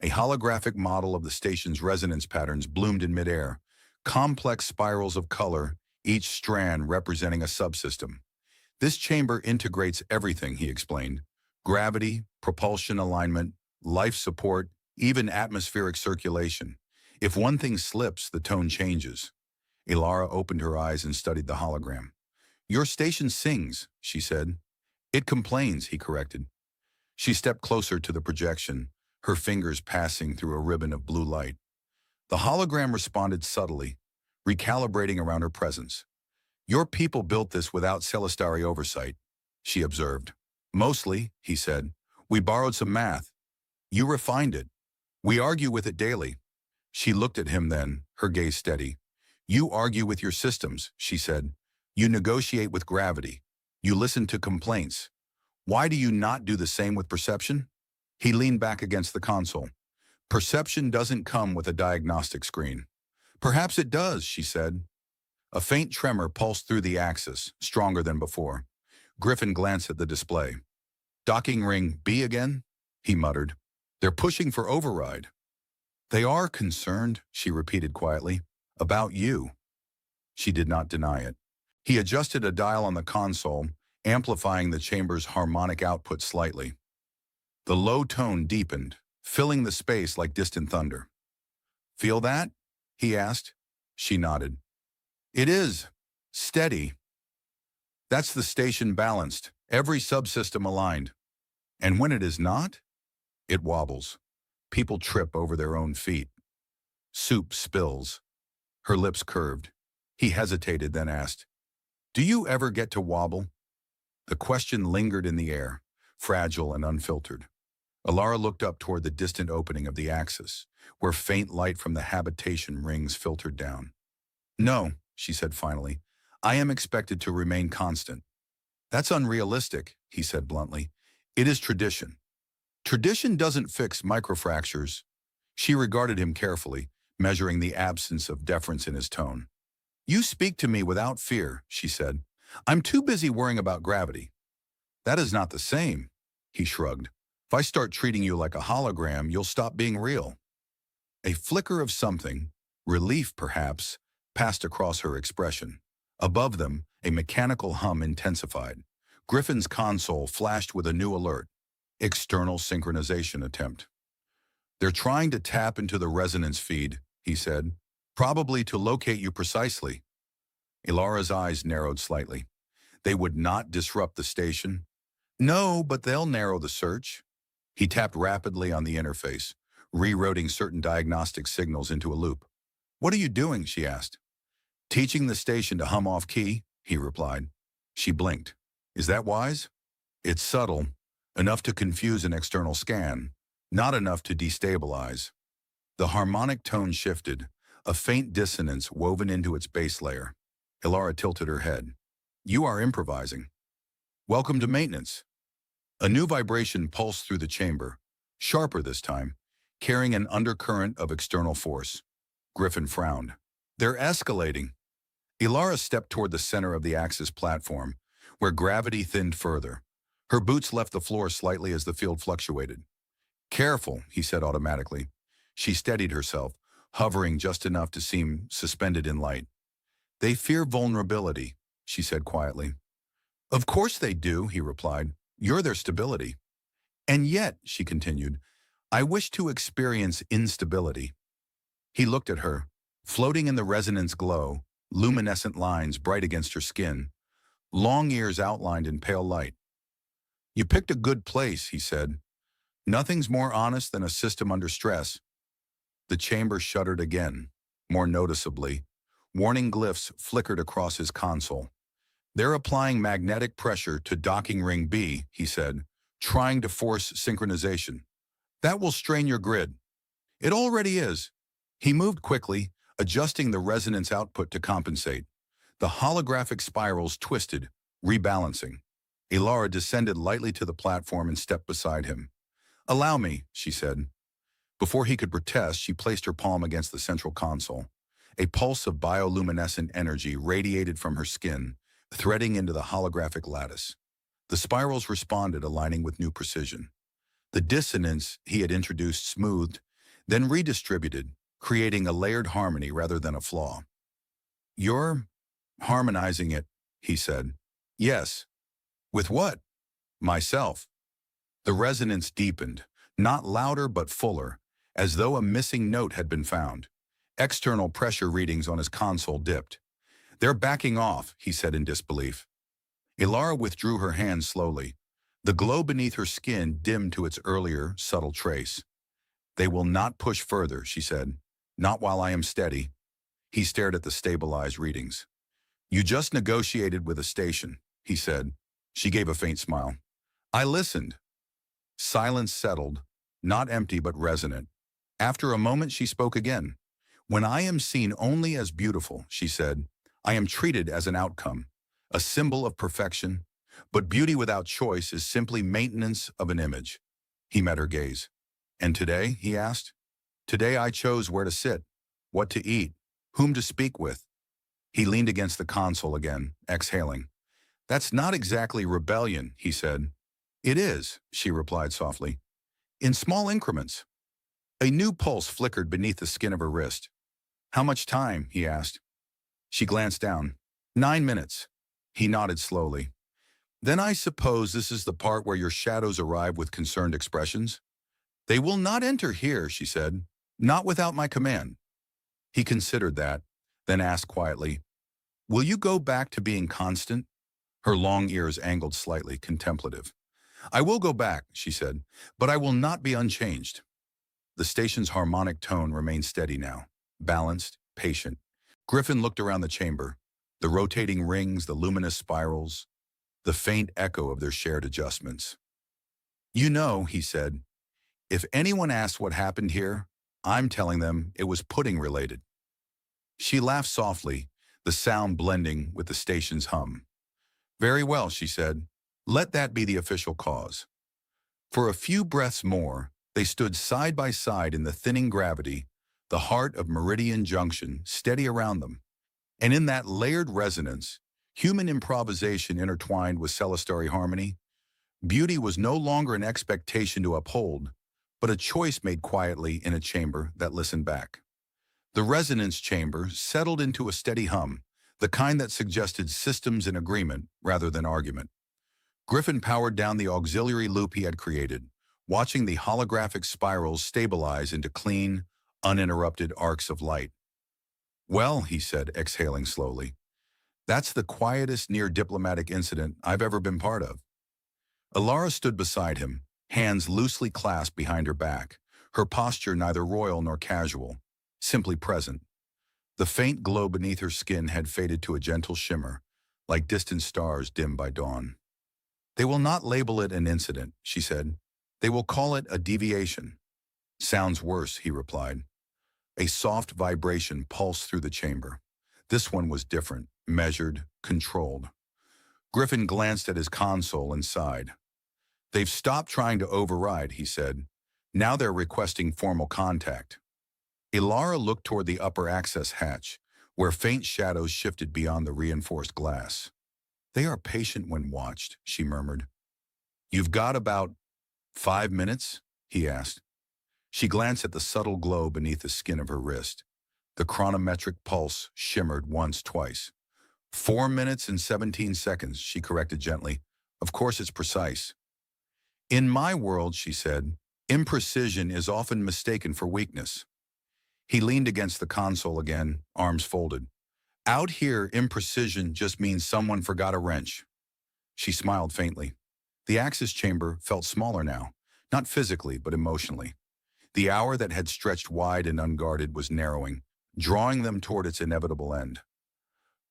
A holographic model of the station's resonance patterns bloomed in midair, complex spirals of color, each strand representing a subsystem. This chamber integrates everything, he explained. Gravity, propulsion alignment, life support, even atmospheric circulation. If one thing slips, the tone changes. Elara opened her eyes and studied the hologram. Your station sings, she said. It complains, he corrected. She stepped closer to the projection, her fingers passing through a ribbon of blue light. The hologram responded subtly, recalibrating around her presence. Your people built this without Celestari oversight, she observed. Mostly, he said. We borrowed some math. You refined it. We argue with it daily. She looked at him then, her gaze steady. You argue with your systems, she said. You negotiate with gravity. You listen to complaints. Why do you not do the same with perception? He leaned back against the console. Perception doesn't come with a diagnostic screen. Perhaps it does, she said. A faint tremor pulsed through the axis, stronger than before. Griffin glanced at the display. Docking ring B again? He muttered. They're pushing for override. They are concerned, she repeated quietly. About you. She did not deny it. He adjusted a dial on the console, amplifying the chamber's harmonic output slightly. The low tone deepened, filling the space like distant thunder. Feel that? He asked. She nodded. It is. Steady. That's the station balanced, every subsystem aligned. And when it is not, it wobbles. People trip over their own feet. Soup spills. Her lips curved. He hesitated, then asked, Do you ever get to wobble? The question lingered in the air, fragile and unfiltered. Elara looked up toward the distant opening of the axis, where faint light from the habitation rings filtered down. No, she said finally. I am expected to remain constant. That's unrealistic, he said bluntly. It is tradition. Tradition doesn't fix microfractures. She regarded him carefully, measuring the absence of deference in his tone. You speak to me without fear, she said. I'm too busy worrying about gravity. That is not the same, he shrugged. If I start treating you like a hologram, you'll stop being real. A flicker of something, relief perhaps, passed across her expression. Above them, a mechanical hum intensified. Griffin's console flashed with a new alert. External synchronization attempt. They're trying to tap into the resonance feed, he said, probably to locate you precisely. Elara's eyes narrowed slightly. They would not disrupt the station. No, but they'll narrow the search. He tapped rapidly on the interface, rerouting certain diagnostic signals into a loop. What are you doing? She asked. Teaching the station to hum off key, he replied. She blinked. Is that wise? It's subtle, enough to confuse an external scan, not enough to destabilize. The harmonic tone shifted, a faint dissonance woven into its base layer. Elara tilted her head. You are improvising. Welcome to maintenance. A new vibration pulsed through the chamber, sharper this time, carrying an undercurrent of external force. Griffin frowned. They're escalating. Elara stepped toward the center of the axis platform, where gravity thinned further. Her boots left the floor slightly as the field fluctuated. Careful, he said automatically. She steadied herself, hovering just enough to seem suspended in light. They fear vulnerability, she said quietly. Of course they do, he replied. You're their stability. And yet, she continued, I wish to experience instability. He looked at her, floating in the resonance glow, luminescent lines bright against her skin, long ears outlined in pale light. You picked a good place, he said. Nothing's more honest than a system under stress. The chamber shuddered again, more noticeably. Warning glyphs flickered across his console. "They're applying magnetic pressure to docking ring B," he said, "trying to force synchronization. That will strain your grid." "It already is." He moved quickly, adjusting the resonance output to compensate. The holographic spirals twisted, rebalancing. Elara descended lightly to the platform and stepped beside him. "Allow me," she said. Before he could protest, she placed her palm against the central console. A pulse of bioluminescent energy radiated from her skin, threading into the holographic lattice. The spirals responded, aligning with new precision. The dissonance he had introduced smoothed, then redistributed, creating a layered harmony rather than a flaw. "You're harmonizing it," he said. "Yes." "With what?" "Myself." The resonance deepened, not louder but fuller, as though a missing note had been found. External pressure readings on his console dipped. "They're backing off," he said in disbelief. Elara withdrew her hand slowly. The glow beneath her skin dimmed to its earlier, subtle trace. "They will not push further," she said. "Not while I am steady." He stared at the stabilized readings. "You just negotiated with a station," he said. She gave a faint smile. "I listened." Silence settled, not empty but resonant. After a moment she spoke again. "When I am seen only as beautiful," she said, "I am treated as an outcome, a symbol of perfection. But beauty without choice is simply maintenance of an image." He met her gaze. "And today?" he asked. "Today I chose where to sit, what to eat, whom to speak with." He leaned against the console again, exhaling. "That's not exactly rebellion," he said. "It is," she replied softly. "In small increments." A new pulse flickered beneath the skin of her wrist. "How much time?" he asked. She glanced down. 9 minutes. He nodded slowly. "Then I suppose this is the part where your shadows arrive with concerned expressions?" "They will not enter here," she said. "Not without my command." He considered that, then asked quietly, "Will you go back to being constant?" Her long ears angled slightly, contemplative. "I will go back," she said, "but I will not be unchanged." The station's harmonic tone remained steady now, balanced, patient. Griffin looked around the chamber, the rotating rings, the luminous spirals, the faint echo of their shared adjustments. "You know," he said, "if anyone asks what happened here, I'm telling them it was pudding-related." She laughed softly, the sound blending with the station's hum. "Very well," she said. "Let that be the official cause." For a few breaths more, they stood side by side in the thinning gravity, the heart of Meridian Junction steady around them. And in that layered resonance, human improvisation intertwined with celestial harmony, beauty was no longer an expectation to uphold, but a choice made quietly in a chamber that listened back. The resonance chamber settled into a steady hum, the kind that suggested systems in agreement rather than argument. Griffin powered down the auxiliary loop he had created, watching the holographic spirals stabilize into clean, uninterrupted arcs of light. "Well," he said, exhaling slowly, "that's the quietest near-diplomatic incident I've ever been part of." Elara stood beside him, hands loosely clasped behind her back, her posture neither royal nor casual, simply present. The faint glow beneath her skin had faded to a gentle shimmer, like distant stars dimmed by dawn. "They will not label it an incident," she said. "They will call it a deviation." "Sounds worse," he replied. A soft vibration pulsed through the chamber. This one was different, measured, controlled. Griffin glanced at his console and sighed. "They've stopped trying to override," he said. "Now they're requesting formal contact." Elara looked toward the upper access hatch, where faint shadows shifted beyond the reinforced glass. "They are patient when watched," she murmured. "You've got about 5 minutes?" he asked. She glanced at the subtle glow beneath the skin of her wrist. The chronometric pulse shimmered once, twice. 4 minutes and 17 seconds, she corrected gently. "Of course it's precise." "In my world," she said, "imprecision is often mistaken for weakness." He leaned against the console again, arms folded. "Out here, imprecision just means someone forgot a wrench." She smiled faintly. The access chamber felt smaller now, not physically but emotionally. The hour that had stretched wide and unguarded was narrowing, drawing them toward its inevitable end.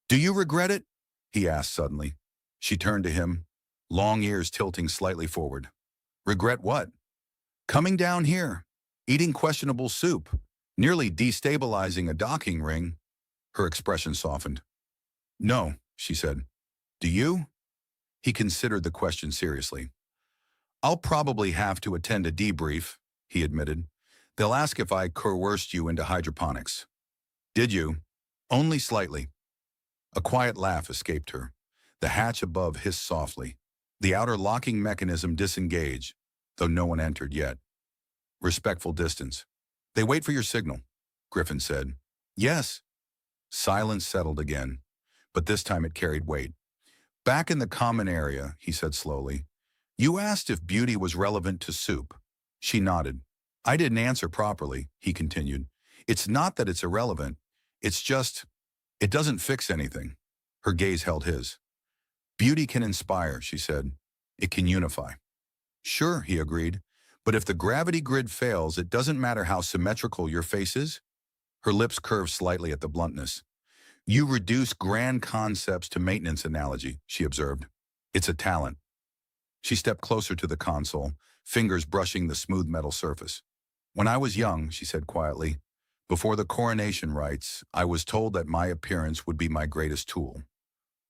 "Do you regret it?" he asked suddenly. She turned to him, long ears tilting slightly forward. "Regret what?" "Coming down here, eating questionable soup, nearly destabilizing a docking ring." Her expression softened. "No," she said. "Do you?" He considered the question seriously. "I'll probably have to attend a debrief," he admitted. "They'll ask if I coerced you into hydroponics." "Did you?" "Only slightly." A quiet laugh escaped her. The hatch above hissed softly. The outer locking mechanism disengaged, though no one entered yet. Respectful distance. "They wait for your signal," Griffin said. "Yes." Silence settled again, but this time it carried weight. "Back in the common area," he said slowly. "You asked if beauty was relevant to soup." She nodded. "I didn't answer properly," he continued. "It's not that it's irrelevant. It's just, it doesn't fix anything." Her gaze held his. "Beauty can inspire," she said. "It can unify." "Sure," he agreed. "But if the gravity grid fails, it doesn't matter how symmetrical your face is." Her lips curved slightly at the bluntness. "You reduce grand concepts to maintenance analogy," she observed. "It's a talent." She stepped closer to the console, fingers brushing the smooth metal surface. "When I was young," she said quietly, "before the coronation rites, I was told that my appearance would be my greatest tool."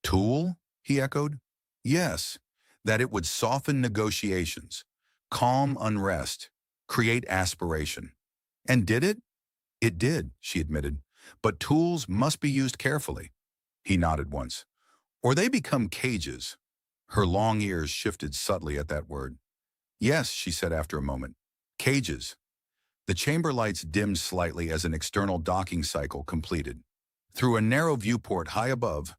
"Tool?" he echoed. "Yes, that it would soften negotiations, calm unrest, create aspiration." "And did it?" "It did," she admitted. "But tools must be used carefully." He nodded once. "Or they become cages." Her long ears shifted subtly at that word. "Yes," she said after a moment. "Cages." The chamber lights dimmed slightly as an external docking cycle completed. Through a narrow viewport high above,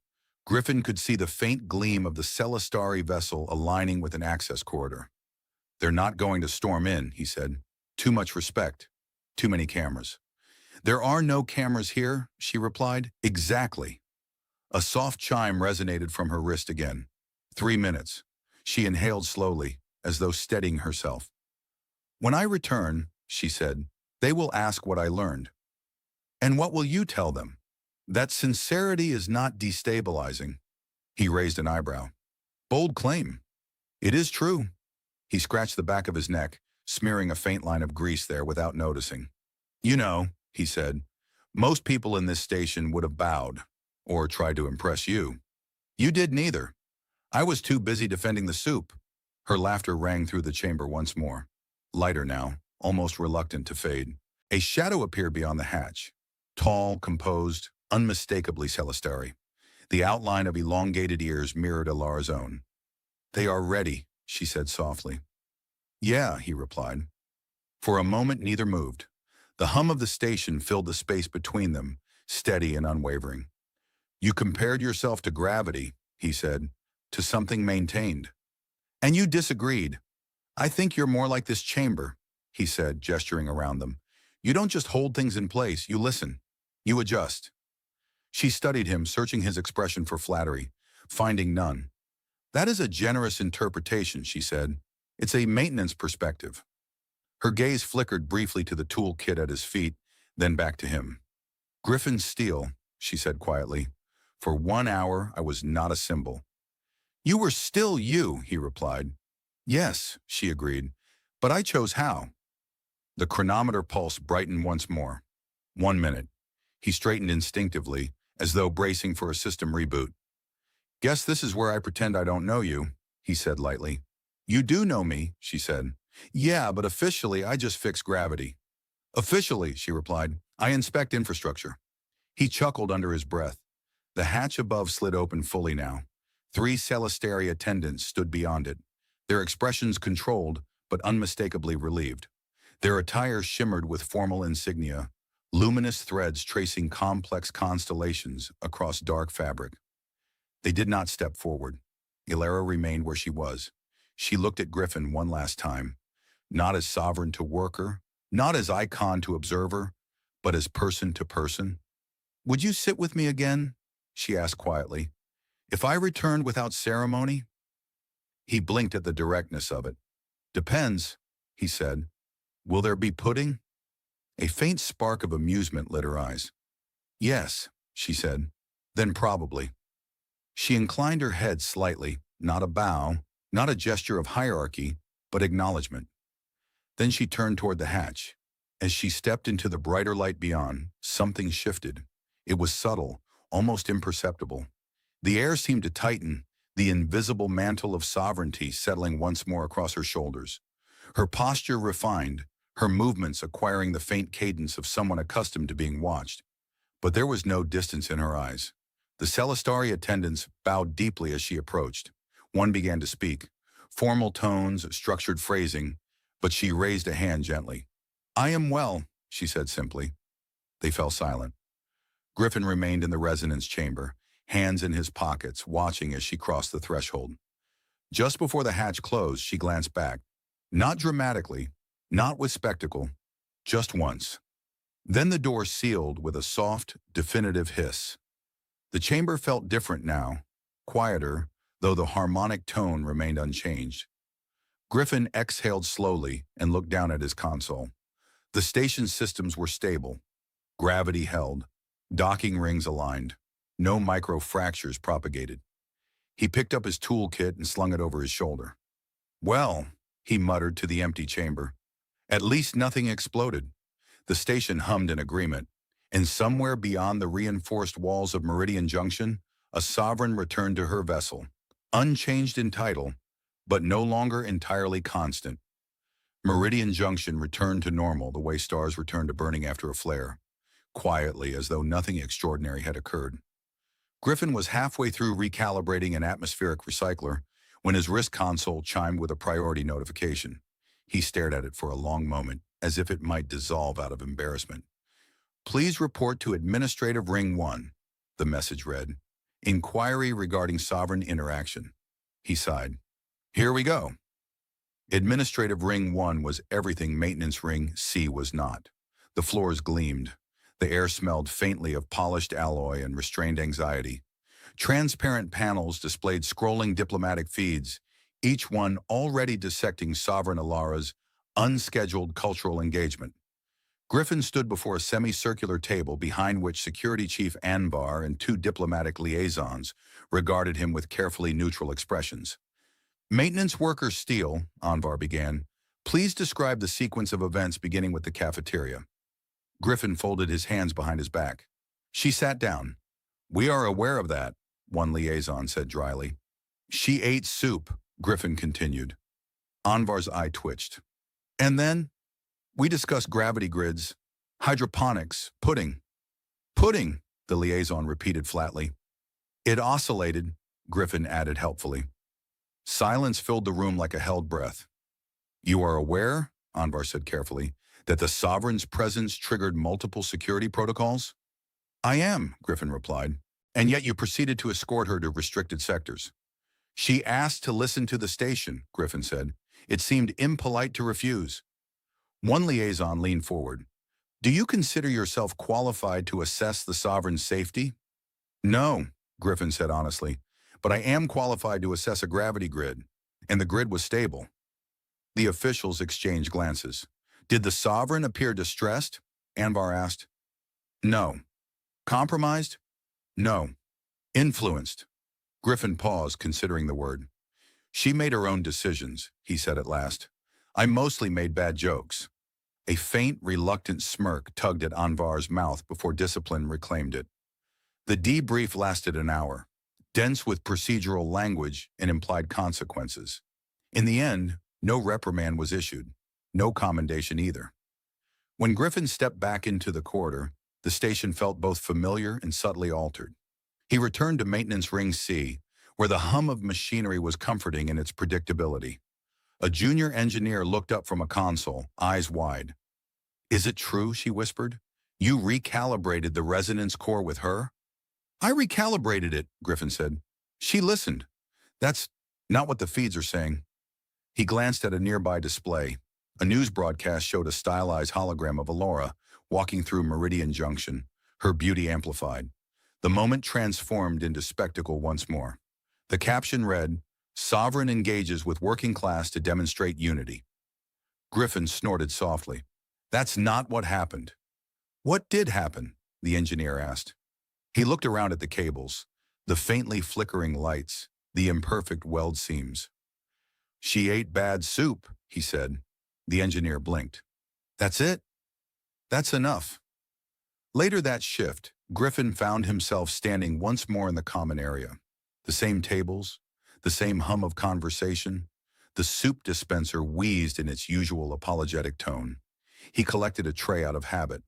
Griffin could see the faint gleam of the Celestari vessel aligning with an access corridor. "They're not going to storm in," he said. "Too much respect. Too many cameras." "There are no cameras here," she replied. "Exactly." A soft chime resonated from her wrist again. 3 minutes. She inhaled slowly, as though steadying herself. "When I return," she said, "they will ask what I learned." "And what will you tell them?" "That sincerity is not destabilizing." He raised an eyebrow. "Bold claim." "It is true." He scratched the back of his neck, smearing a faint line of grease there without noticing. "You know," he said, "most people in this station would have bowed, or tried to impress you. You did neither. I was too busy defending the soup." Her laughter rang through the chamber once more. Lighter now, almost reluctant to fade. A shadow appeared beyond the hatch. Tall, composed, unmistakably Celestari. The outline of elongated ears mirrored Elara's own. "They are ready," she said softly. "Yeah," he replied. For a moment neither moved. The hum of the station filled the space between them, steady and unwavering. "You compared yourself to gravity," he said, "to something maintained. And you disagreed. I think you're more like this chamber," he said, gesturing around them. "You don't just hold things in place, you listen. You adjust." She studied him, searching his expression for flattery, finding none. "That is a generous interpretation," she said. "It's a maintenance perspective." Her gaze flickered briefly to the tool kit at his feet, then back to him. "Griffin Steele," she said quietly. "For 1 hour, I was not a symbol." "You were still you," he replied. "Yes," she agreed, "but I chose how." The chronometer pulse brightened once more. 1 minute. He straightened instinctively, as though bracing for a system reboot. "Guess this is where I pretend I don't know you," he said lightly. "You do know me," she said. "Yeah, but officially I just fix gravity." "Officially," she replied, "I inspect infrastructure." He chuckled under his breath. The hatch above slid open fully now. 3 Celestari attendants stood beyond it, their expressions controlled but unmistakably relieved. Their attire shimmered with formal insignia, luminous threads tracing complex constellations across dark fabric. They did not step forward. Elara remained where she was. She looked at Griffin one last time, not as sovereign to worker, not as icon to observer, but as person to person. "Would you sit with me again?" she asked quietly. "If I returned without ceremony?" He blinked at the directness of it. "Depends," he said. "Will there be pudding?" A faint spark of amusement lit her eyes. Yes, she said. Then probably. She inclined her head slightly, not a bow, not a gesture of hierarchy, but acknowledgement. Then she turned toward the hatch. As she stepped into the brighter light beyond, something shifted. It was subtle, almost imperceptible. The air seemed to tighten, the invisible mantle of sovereignty settling once more across her shoulders. Her posture refined, her movements acquiring the faint cadence of someone accustomed to being watched. But there was no distance in her eyes. The Celestari attendants bowed deeply as she approached. One began to speak, formal tones, structured phrasing, but she raised a hand gently. I am well, she said simply. They fell silent. Griffin remained in the resonance chamber, hands in his pockets, watching as she crossed the threshold. Just before the hatch closed, she glanced back. Not dramatically, not with spectacle, just once. Then the door sealed with a soft, definitive hiss. The chamber felt different now, quieter, though the harmonic tone remained unchanged. Griffin exhaled slowly and looked down at his console. The station's systems were stable. Gravity held. Docking rings aligned. No micro-fractures propagated. He picked up his toolkit and slung it over his shoulder. Well, he muttered to the empty chamber. At least nothing exploded. The station hummed in agreement, and somewhere beyond the reinforced walls of Meridian Junction, a sovereign returned to her vessel, unchanged in title, but no longer entirely constant. Meridian Junction returned to normal the way stars return to burning after a flare, quietly as though nothing extraordinary had occurred. Griffin was halfway through recalibrating an atmospheric recycler when his wrist console chimed with a priority notification. He stared at it for a long moment, as if it might dissolve out of embarrassment. Please report to Administrative Ring 1, the message read. Inquiry regarding Sovereign Interaction. He sighed. Here we go. Administrative Ring 1 was everything Maintenance Ring C was not. The floors gleamed. The air smelled faintly of polished alloy and restrained anxiety. Transparent panels displayed scrolling diplomatic feeds, each one already dissecting Sovereign Elara's unscheduled cultural engagement. Griffin stood before a semicircular table behind which Security Chief Anvar and two diplomatic liaisons regarded him with carefully neutral expressions. Maintenance Worker Steele, Anvar began, please describe the sequence of events beginning with the cafeteria. Griffin folded his hands behind his back. She sat down. We are aware of that, one liaison said dryly. She ate soup, Griffin continued. Anvar's eye twitched. And then? We discussed gravity grids, hydroponics, pudding. Pudding, the liaison repeated flatly. It oscillated, Griffin added helpfully. Silence filled the room like a held breath. You are aware, Anvar said carefully, that the Sovereign's presence triggered multiple security protocols? I am, Griffin replied, and yet you proceeded to escort her to restricted sectors. She asked to listen to the station, Griffin said. It seemed impolite to refuse. One liaison leaned forward. Do you consider yourself qualified to assess the Sovereign's safety? No, Griffin said honestly, but I am qualified to assess a gravity grid, and the grid was stable. The officials exchanged glances. Did the Sovereign appear distressed? Anvar asked. No. Compromised? No. Influenced. Griffin paused, considering the word. She made her own decisions, he said at last. I mostly made bad jokes. A faint, reluctant smirk tugged at Anvar's mouth before discipline reclaimed it. The debrief lasted an hour, dense with procedural language and implied consequences. In the end, no reprimand was issued, no commendation either. When Griffin stepped back into the corridor, the station felt both familiar and subtly altered. He returned to Maintenance Ring C, where the hum of machinery was comforting in its predictability. A junior engineer looked up from a console, eyes wide. Is it true, she whispered? You recalibrated the resonance core with her? I recalibrated it, Griffin said. She listened. That's not what the feeds are saying. He glanced at a nearby display. A news broadcast showed a stylized hologram of Elara walking through Meridian Junction, her beauty amplified. The moment transformed into spectacle once more. The caption read, Sovereign engages with working class to demonstrate unity. Griffin snorted softly. That's not what happened. What did happen? The engineer asked. He looked around at the cables, the faintly flickering lights, the imperfect weld seams. She ate bad soup, he said. The engineer blinked. That's it? That's enough. Later that shift, Griffin found himself standing once more in the common area. The same tables, the same hum of conversation. The soup dispenser wheezed in its usual apologetic tone. He collected a tray out of habit.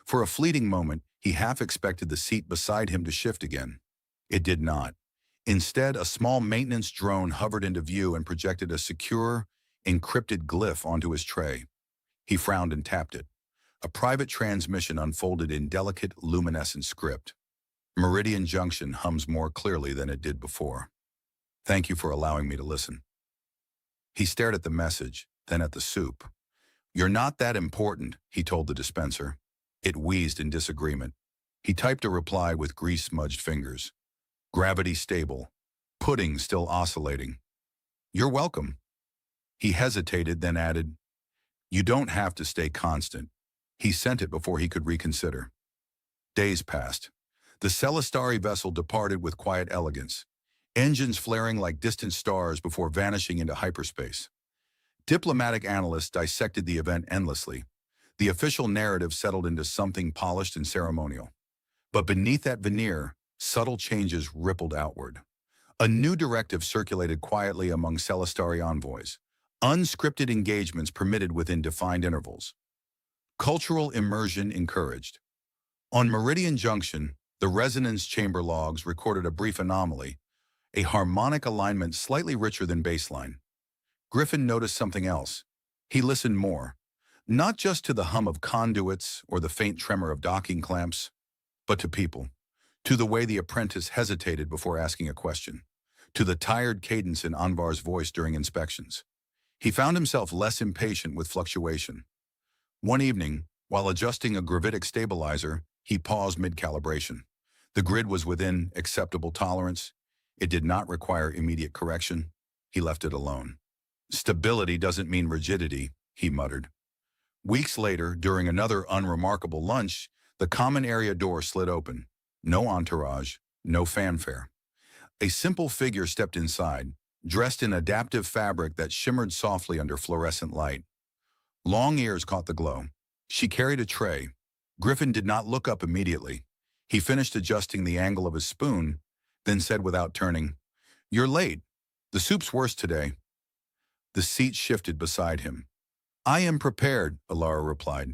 For a fleeting moment, he half expected the seat beside him to shift again. It did not. Instead, a small maintenance drone hovered into view and projected a secure, encrypted glyph onto his tray. He frowned and tapped it. A private transmission unfolded in delicate, luminescent script. Meridian Junction hums more clearly than it did before. Thank you for allowing me to listen. He stared at the message, then at the soup. You're not that important, he told the dispenser. It wheezed in disagreement. He typed a reply with grease-smudged fingers. Gravity stable. Pudding still oscillating. You're welcome. He hesitated, then added, You don't have to stay constant. He sent it before he could reconsider. Days passed. The Celestari vessel departed with quiet elegance, engines flaring like distant stars before vanishing into hyperspace. Diplomatic analysts dissected the event endlessly. The official narrative settled into something polished and ceremonial. But beneath that veneer, subtle changes rippled outward. A new directive circulated quietly among Celestari envoys. Unscripted engagements permitted within defined intervals. Cultural immersion encouraged. On Meridian Junction, the resonance chamber logs recorded a brief anomaly, a harmonic alignment slightly richer than baseline. Griffin noticed something else. He listened more, not just to the hum of conduits or the faint tremor of docking clamps, but to people, to the way the apprentice hesitated before asking a question, to the tired cadence in Anvar's voice during inspections. He found himself less impatient with fluctuation. One evening, while adjusting a gravitic stabilizer, he paused mid-calibration. The grid was within acceptable tolerance. It did not require immediate correction. He left it alone. Stability doesn't mean rigidity, he muttered. Weeks later, during another unremarkable lunch, the common area door slid open. No entourage, no fanfare. A simple figure stepped inside, dressed in adaptive fabric that shimmered softly under fluorescent light. Long ears caught the glow. She carried a tray. Griffin did not look up immediately. He finished adjusting the angle of his spoon, then said without turning, You're late. The soup's worse today. The seat shifted beside him. I am prepared, Elara replied.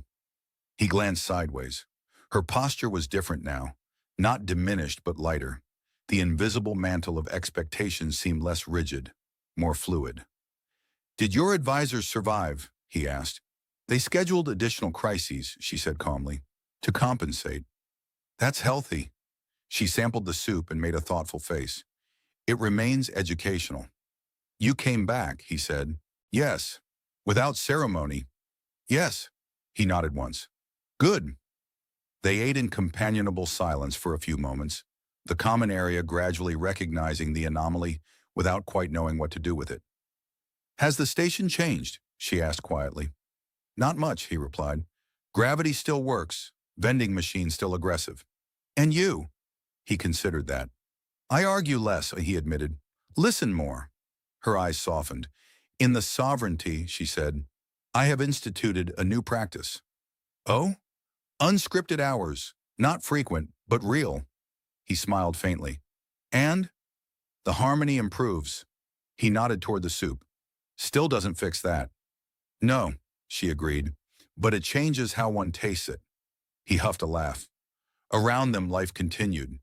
He glanced sideways. Her posture was different now, not diminished but lighter. The invisible mantle of expectation seemed less rigid, more fluid. Did your advisors survive? He asked. They scheduled additional crises, she said calmly, to compensate. That's healthy. She sampled the soup and made a thoughtful face. It remains educational. You came back, he said. Yes. Without ceremony. Yes. He nodded once. Good. They ate in companionable silence for a few moments, the common area gradually recognizing the anomaly without quite knowing what to do with it. Has the station changed? She asked quietly. Not much, he replied. Gravity still works, vending machine still aggressive. And you? He considered that. I argue less, he admitted. Listen more. Her eyes softened. In the sovereignty, she said, I have instituted a new practice. Oh? Unscripted hours, not frequent, but real. He smiled faintly. And? The harmony improves. He nodded toward the soup. Still doesn't fix that. No, she agreed, but it changes how one tastes it. He huffed a laugh. Around them, life continued.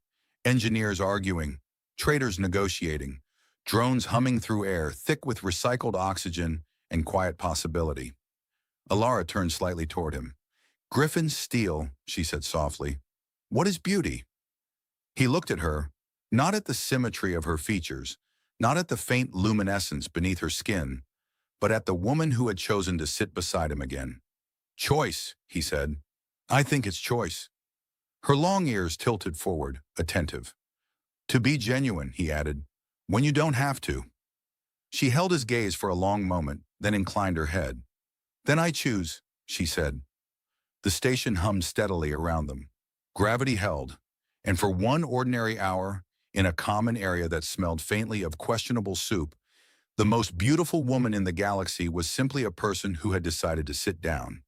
Engineers arguing, traders negotiating, drones humming through air thick with recycled oxygen and quiet possibility. Elara turned slightly toward him. Griffin Steele, she said softly. What is beauty? He looked at her, not at the symmetry of her features, not at the faint luminescence beneath her skin, but at the woman who had chosen to sit beside him again. Choice, he said. I think it's choice. Her long ears tilted forward, attentive. To be genuine, he added, when you don't have to. She held his gaze for a long moment, then inclined her head. Then I choose, she said. The station hummed steadily around them. Gravity held, and for one ordinary hour, in a common area that smelled faintly of questionable soup, the most beautiful woman in the galaxy was simply a person who had decided to sit down.